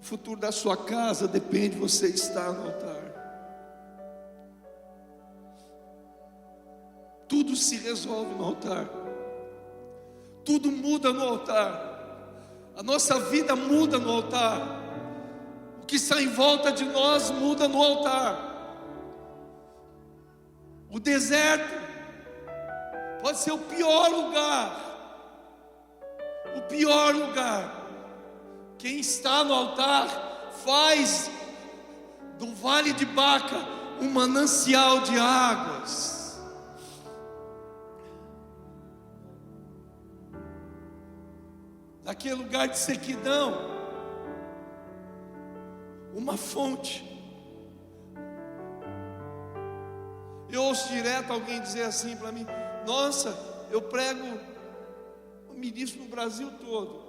O futuro da sua casa depende de você estar no altar. Tudo se resolve no altar. Tudo muda no altar. A nossa vida muda no altar. O que está em volta de nós muda no altar. O deserto pode ser o pior lugar. O pior lugar. Quem está no altar faz do vale de Baca um manancial de águas. Daquele lugar de sequidão, uma fonte. Eu ouço direto alguém dizer assim para mim: nossa, eu prego o ministro no Brasil todo.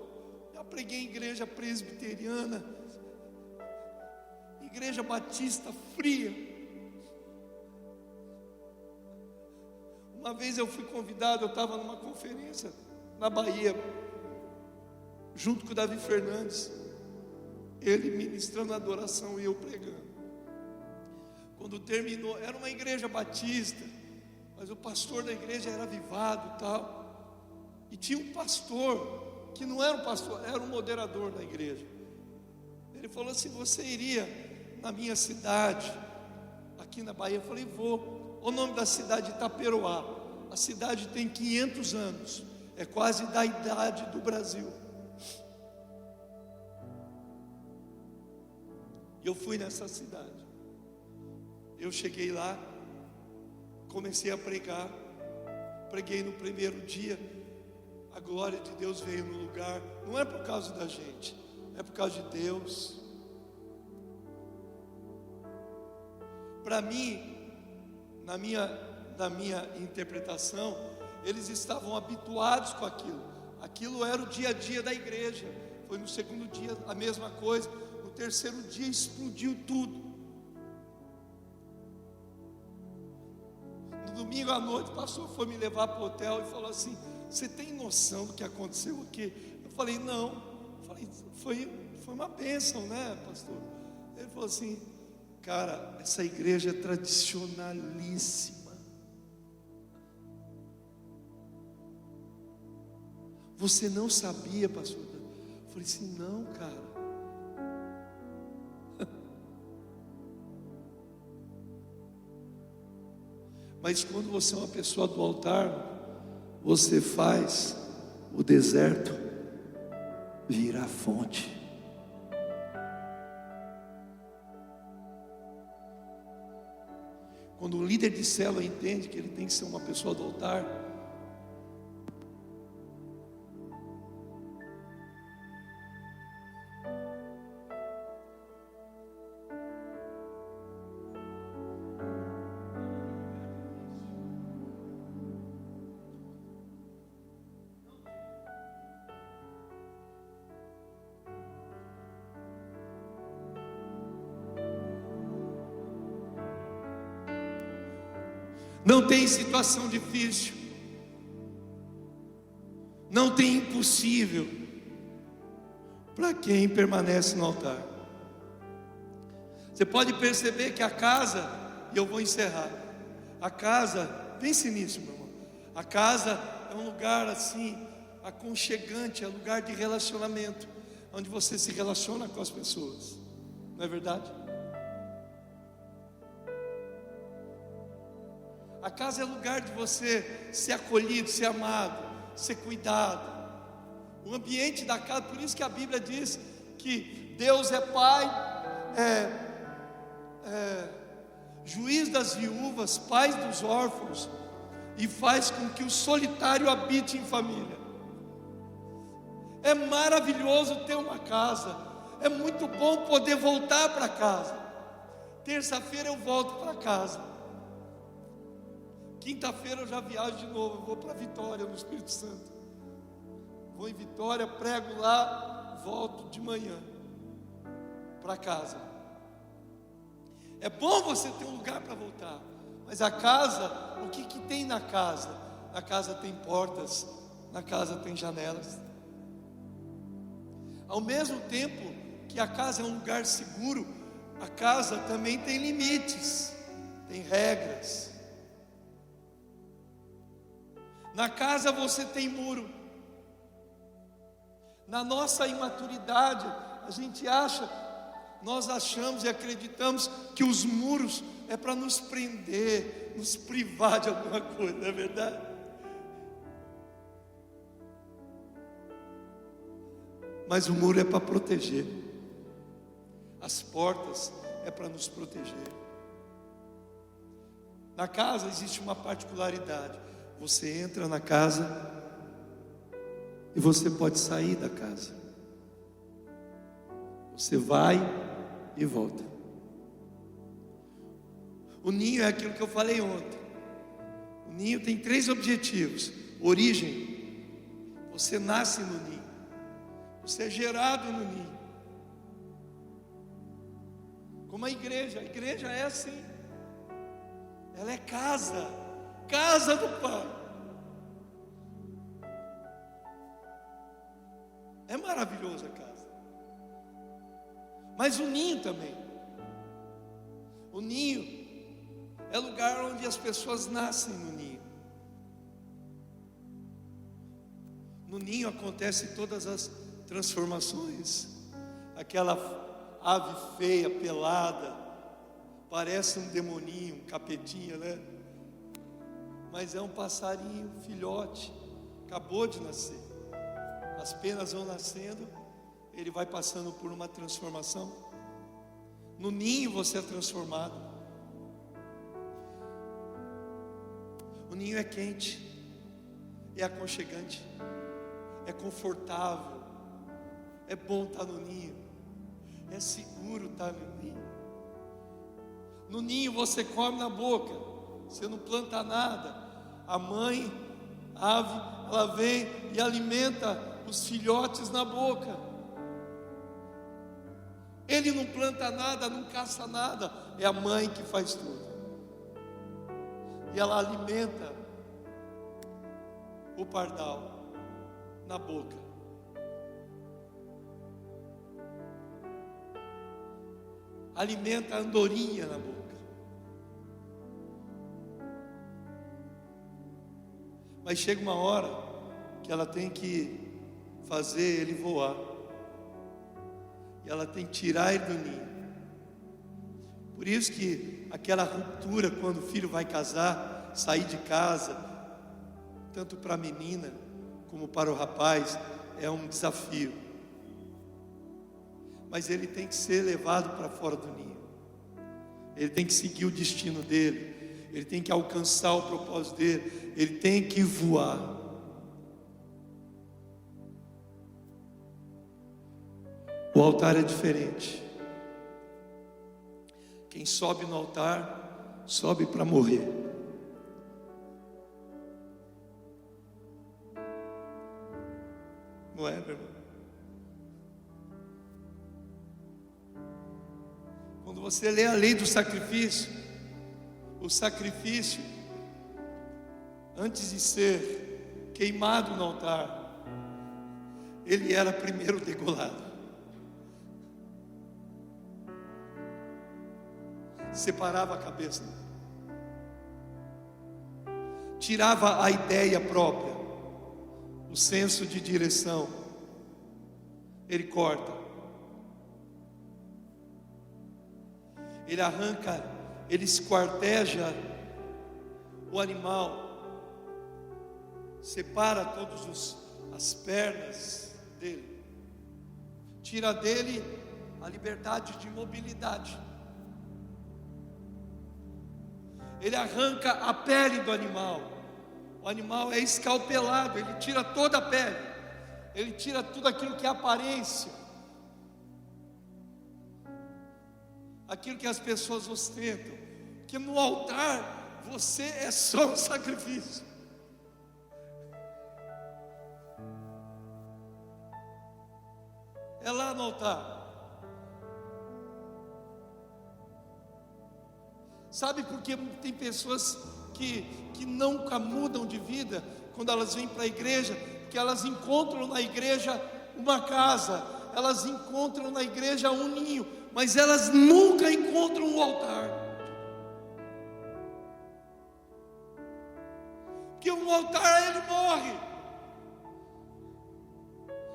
Já preguei em igreja presbiteriana, igreja batista fria. Uma vez eu fui convidado, eu estava numa conferência na Bahia, junto com o Davi Fernandes, ele ministrando a adoração e eu pregando. Quando terminou, era uma igreja batista, mas o pastor da igreja era avivado e tal, e tinha um pastor que não era um pastor, era um moderador da igreja. Ele falou assim: você iria na minha cidade, aqui na Bahia? Eu falei: vou. O nome da cidade é Itaperoá. A cidade tem 500 anos, é quase da idade do Brasil. E eu fui nessa cidade. Eu cheguei lá, comecei a pregar. Preguei no primeiro dia. A glória de Deus veio no lugar. Não é por causa da gente, é por causa de Deus. Para mim, na minha interpretação, eles estavam habituados com aquilo. Aquilo era o dia a dia da igreja. Foi no segundo dia a mesma coisa. No terceiro dia explodiu tudo. No domingo à noite, o pastor foi me levar para o hotel e falou assim: você tem noção do que aconteceu aqui? Eu falei: não. Eu falei: foi uma bênção, né, pastor? Ele falou assim: cara, essa igreja é tradicionalíssima. Você não sabia, pastor? Eu falei assim: não, cara. Mas quando você é uma pessoa do altar, você faz o deserto virar fonte. Quando o líder de célula entende que ele tem que ser uma pessoa do altar, não tem situação difícil, não tem impossível para quem permanece no altar. Você pode perceber que a casa, e eu vou encerrar, a casa, pense nisso, meu irmão, a casa é um lugar assim, aconchegante, é um lugar de relacionamento, onde você se relaciona com as pessoas. não é verdade? A casa é lugar de você ser acolhido, ser amado, ser cuidado. O ambiente da casa, por isso que a Bíblia diz que Deus é Pai, juiz das viúvas, pai dos órfãos, e faz com que o solitário habite em família. É maravilhoso ter uma casa, é muito bom poder voltar para casa. Terça-feira eu volto para casa, quinta-feira eu já viajo de novo, eu vou para Vitória, no Espírito Santo. Vou em Vitória, prego lá, volto de manhã para casa. É bom você ter um lugar para voltar, mas a casa, o que tem na casa? Na casa tem portas, na casa tem janelas. Ao mesmo tempo que a casa é um lugar seguro, a casa também tem limites, tem regras. Na casa você tem muro. Na nossa imaturidade, nós achamos e acreditamos que os muros é para nos prender, nos privar de alguma coisa, não é verdade? Mas o muro é para proteger, as portas é para nos proteger. Na casa existe uma particularidade: você entra na casa e você pode sair da casa, você vai e volta. O ninho é aquilo que eu falei ontem. O ninho tem 3 objetivos: origem, você nasce no ninho, você é gerado no ninho. Como a igreja é assim, ela é casa do Pai. É maravilhosa a casa, mas o ninho também. O ninho é lugar onde as pessoas nascem no ninho. No ninho acontecem todas as transformações. Aquela ave feia, pelada, parece um demoninho, um capetinha, né? Mas é um passarinho, filhote, acabou de nascer. As penas vão nascendo, ele vai passando por uma transformação. No ninho você é transformado. O ninho é quente, é aconchegante, é confortável, é bom estar no ninho, é seguro estar no ninho. No ninho você come na boca, você não planta nada. A mãe, a ave, ela vem e alimenta os filhotes na boca. Ele não planta nada, não caça nada, é a mãe que faz tudo. E ela alimenta o pardal na boca. Alimenta a andorinha na boca. Mas chega uma hora que ela tem que fazer ele voar. E ela tem que tirar ele do ninho. Por isso que aquela ruptura, quando o filho vai casar, sair de casa, tanto para a menina como para o rapaz, é um desafio. Mas ele tem que ser levado para fora do ninho. Ele tem que seguir o destino dele. Ele tem que alcançar o propósito dele. Ele tem que voar. O altar é diferente. Quem sobe no altar, sobe para morrer. Não é, meu irmão? Quando você lê a lei do sacrifício, o sacrifício, antes de ser queimado no altar, ele era primeiro degolado. Separava a cabeça, tirava a ideia própria, o senso de direção, ele corta. ele arranca, ele esquarteja o animal, separa todas as pernas dele, tira dele a liberdade de mobilidade. Ele arranca a pele do animal. O animal é escalpelado, ele tira toda a pele, ele tira tudo aquilo que é aparência, aquilo que as pessoas ostentam, que no altar você é só um sacrifício. É lá no altar. Sabe por que tem pessoas que nunca mudam de vida quando elas vêm para a igreja? Porque elas encontram na igreja uma casa, elas encontram na igreja um ninho, mas elas nunca encontram um altar. Porque um altar ele morre.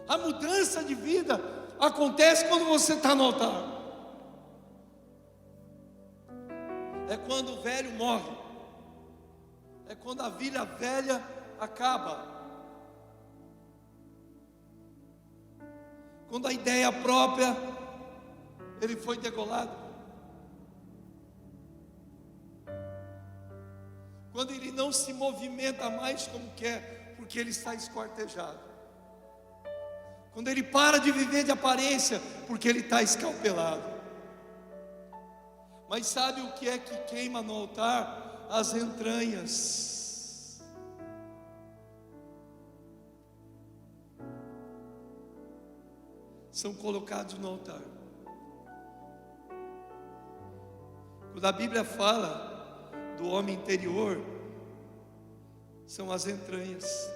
A mudança de vida acontece quando você está no altar. É quando o velho morre, é quando a vida velha acaba, quando a ideia própria ele foi degolado, quando ele não se movimenta mais como quer, porque ele está esquartejado, quando ele para de viver de aparência, porque ele está escalpelado. Mas sabe o que é que queima no altar? As entranhas. São colocados no altar. Quando a Bíblia fala do homem interior, são as entranhas.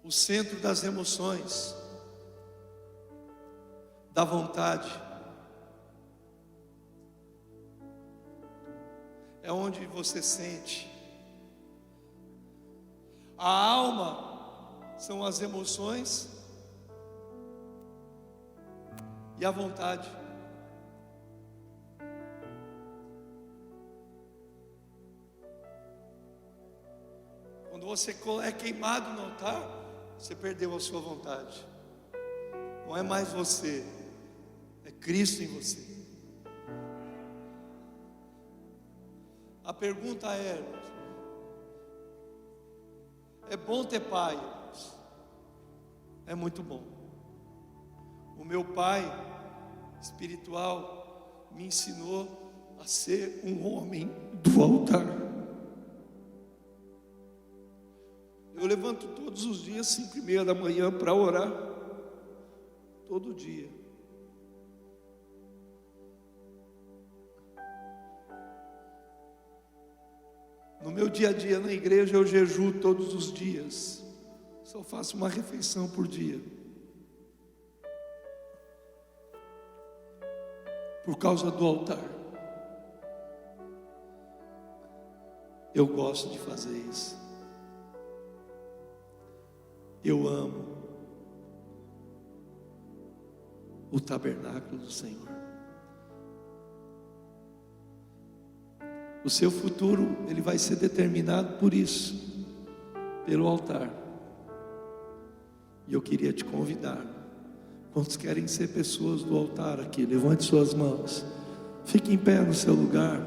O centro das emoções, da vontade, é onde você sente. A alma são as emoções e a vontade. Quando você é queimado no altar, você perdeu a sua vontade. Não é mais você, é Cristo em você. A pergunta é bom ter pai? É muito bom. O meu pai espiritual me ensinou a ser um homem do altar. Eu levanto todos os dias 5:30 da manhã para orar, todo dia. No meu dia a dia na igreja eu jejuo todos os dias, só faço uma refeição por dia, por causa do altar. Eu gosto de fazer isso. Eu amo o tabernáculo do Senhor. O seu futuro, ele vai ser determinado por isso, pelo altar. E eu queria te convidar. Quantos querem ser pessoas do altar aqui? Levante suas mãos. Fique em pé no seu lugar.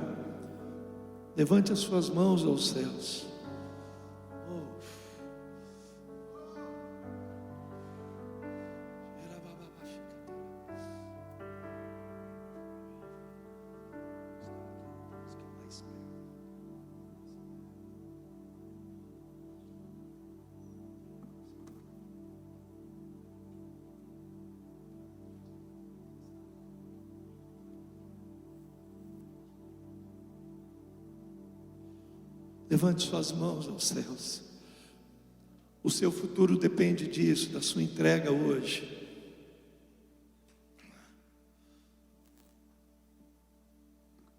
Levante as suas mãos aos céus. Levante suas mãos aos céus. O seu futuro depende disso, da sua entrega hoje.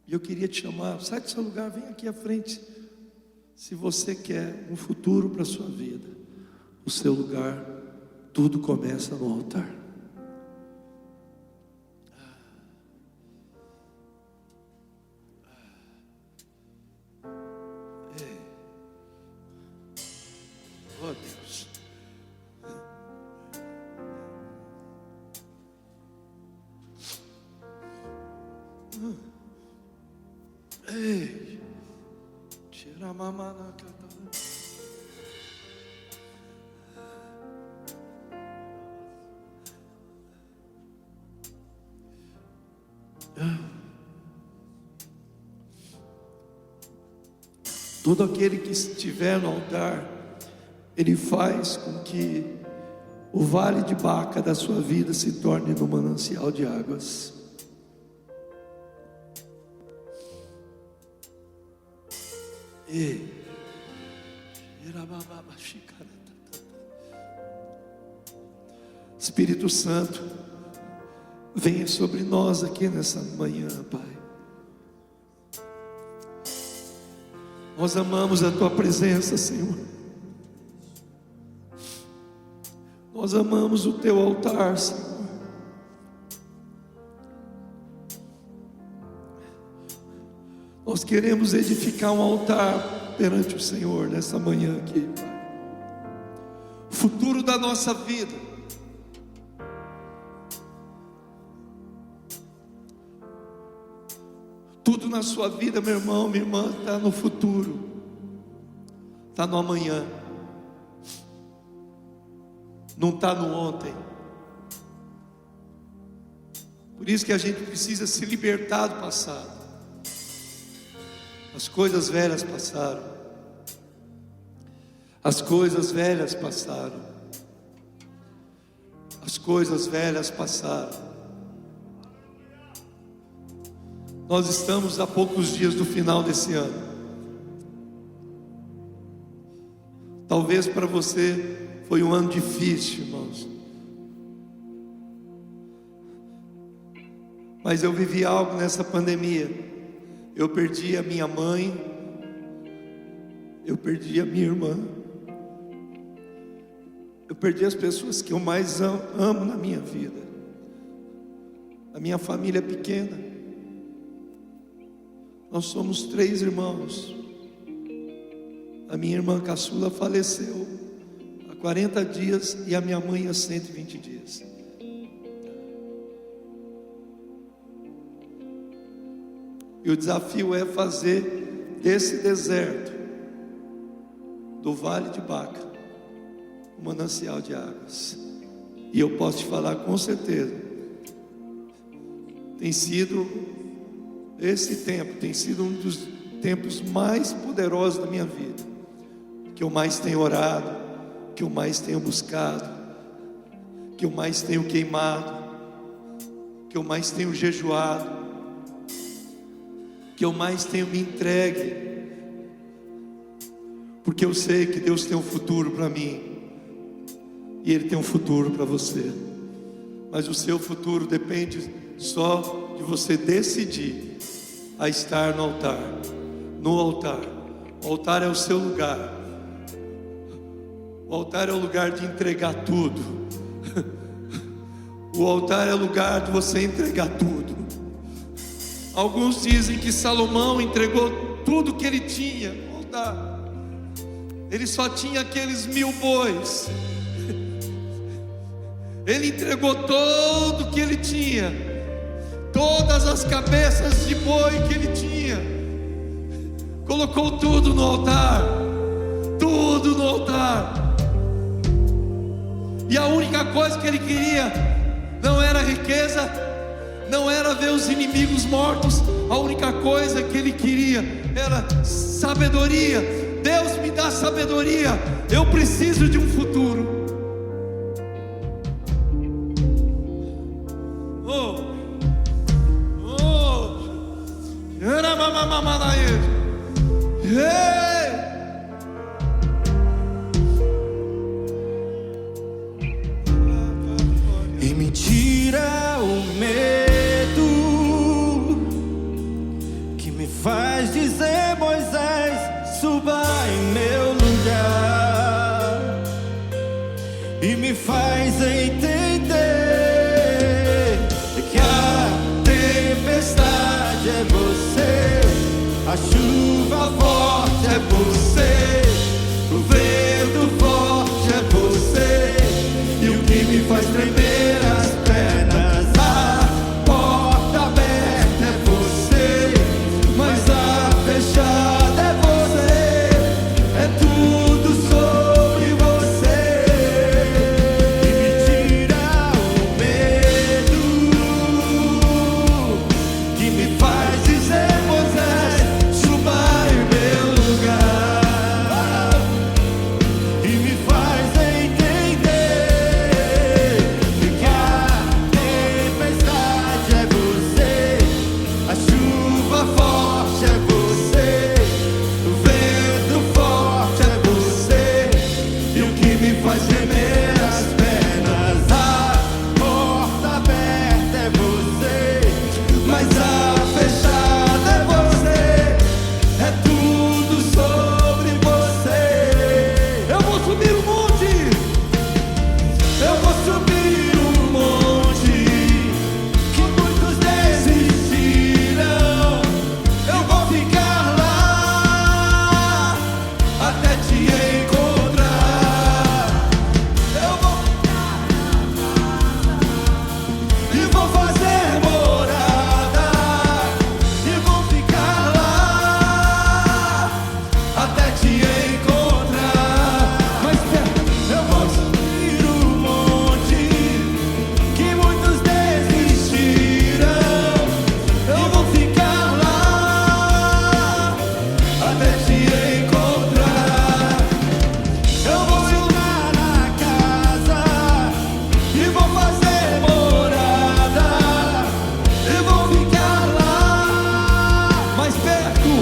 E eu queria te chamar, sai do seu lugar, vem aqui à frente. Se você quer um futuro para a sua vida, o seu lugar, tudo começa no altar. Oh Deus. Ei, tira a mamana. Todo aquele que estiver no altar, ele faz com que o vale de Baca da sua vida se torne no manancial de águas. Espírito Santo, venha sobre nós aqui nessa manhã, Pai. Nós amamos a Tua presença, Senhor. Nós amamos o Teu altar, Senhor. Nós queremos edificar um altar perante o Senhor nessa manhã aqui, Pai. O futuro da nossa vida. Tudo na sua vida, meu irmão, minha irmã, está no futuro, está no amanhã, não está no ontem. Por isso que a gente precisa se libertar do passado. As coisas velhas passaram. As coisas velhas passaram. As coisas velhas passaram. Nós estamos a poucos dias do final desse ano. Talvez para você foi um ano difícil, irmãos. Mas eu vivi algo nessa pandemia. Eu perdi a minha mãe. Eu perdi a minha irmã. Eu perdi as pessoas que eu mais amo na minha vida. A minha família é pequena. Nós somos 3 irmãos. A minha irmã caçula faleceu há 40 dias e a minha mãe há 120 dias. E o desafio é fazer desse deserto, do Vale de Baca, um manancial de águas. E eu posso te falar com certeza, esse tempo tem sido um dos tempos mais poderosos da minha vida, que eu mais tenho orado, que eu mais tenho buscado, que eu mais tenho queimado, que eu mais tenho jejuado, que eu mais tenho me entregue, porque eu sei que Deus tem um futuro para mim, e Ele tem um futuro para você, mas o seu futuro depende só de você decidir a estar no altar. No altar. O altar é o seu lugar. O altar é o lugar de entregar tudo. O altar é o lugar de você entregar tudo. Alguns dizem que Salomão entregou tudo que ele tinha no altar. Ele só tinha aqueles 1000 bois. Ele entregou todo o que ele tinha. Todas as cabeças de boi que ele tinha, colocou tudo no altar, tudo no altar. E a única coisa que ele queria não era riqueza, não era ver os inimigos mortos. A única coisa que ele queria era sabedoria. Deus me dá sabedoria, eu preciso de um futuro. E me tira o medo que me faz dizer: Moisés, suba em meu lugar, e me faz entender que a tempestade é você, a chuva forte é você, o vento forte faz tremer as pernas. A porta aberta é você, mas a fechada é você. É tudo sobre você. Eu vou subir o monte, eu vou subir o monte que muitos desistiram. Eu vou ficar lá até te encontrar. Eu vou e vou fazer morada e vou ficar lá até te encontrar. Mas eu vou subir o monte que muitos desistiram. Eu vou ficar lá até te encontrar. Eu vou entrar na casa e vou fazer morada e vou ficar lá mais perto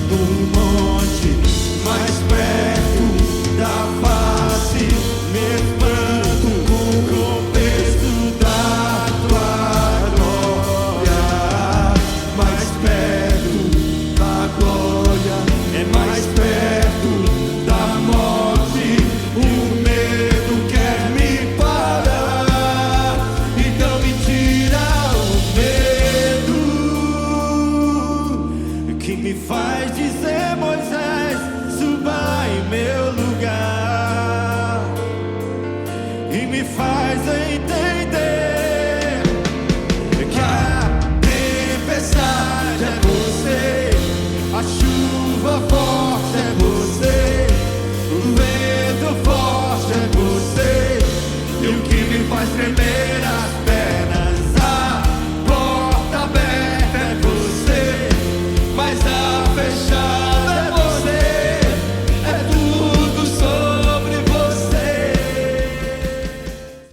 do monte, mais perto da face, me espanto com o contexto da tua glória. Mais perto da glória, é mais perto da morte. O medo quer me parar, então me tira o medo que me faz dizer: Moisés, suba em meu lugar, e me faz entender que a tempestade é você, a chuva forte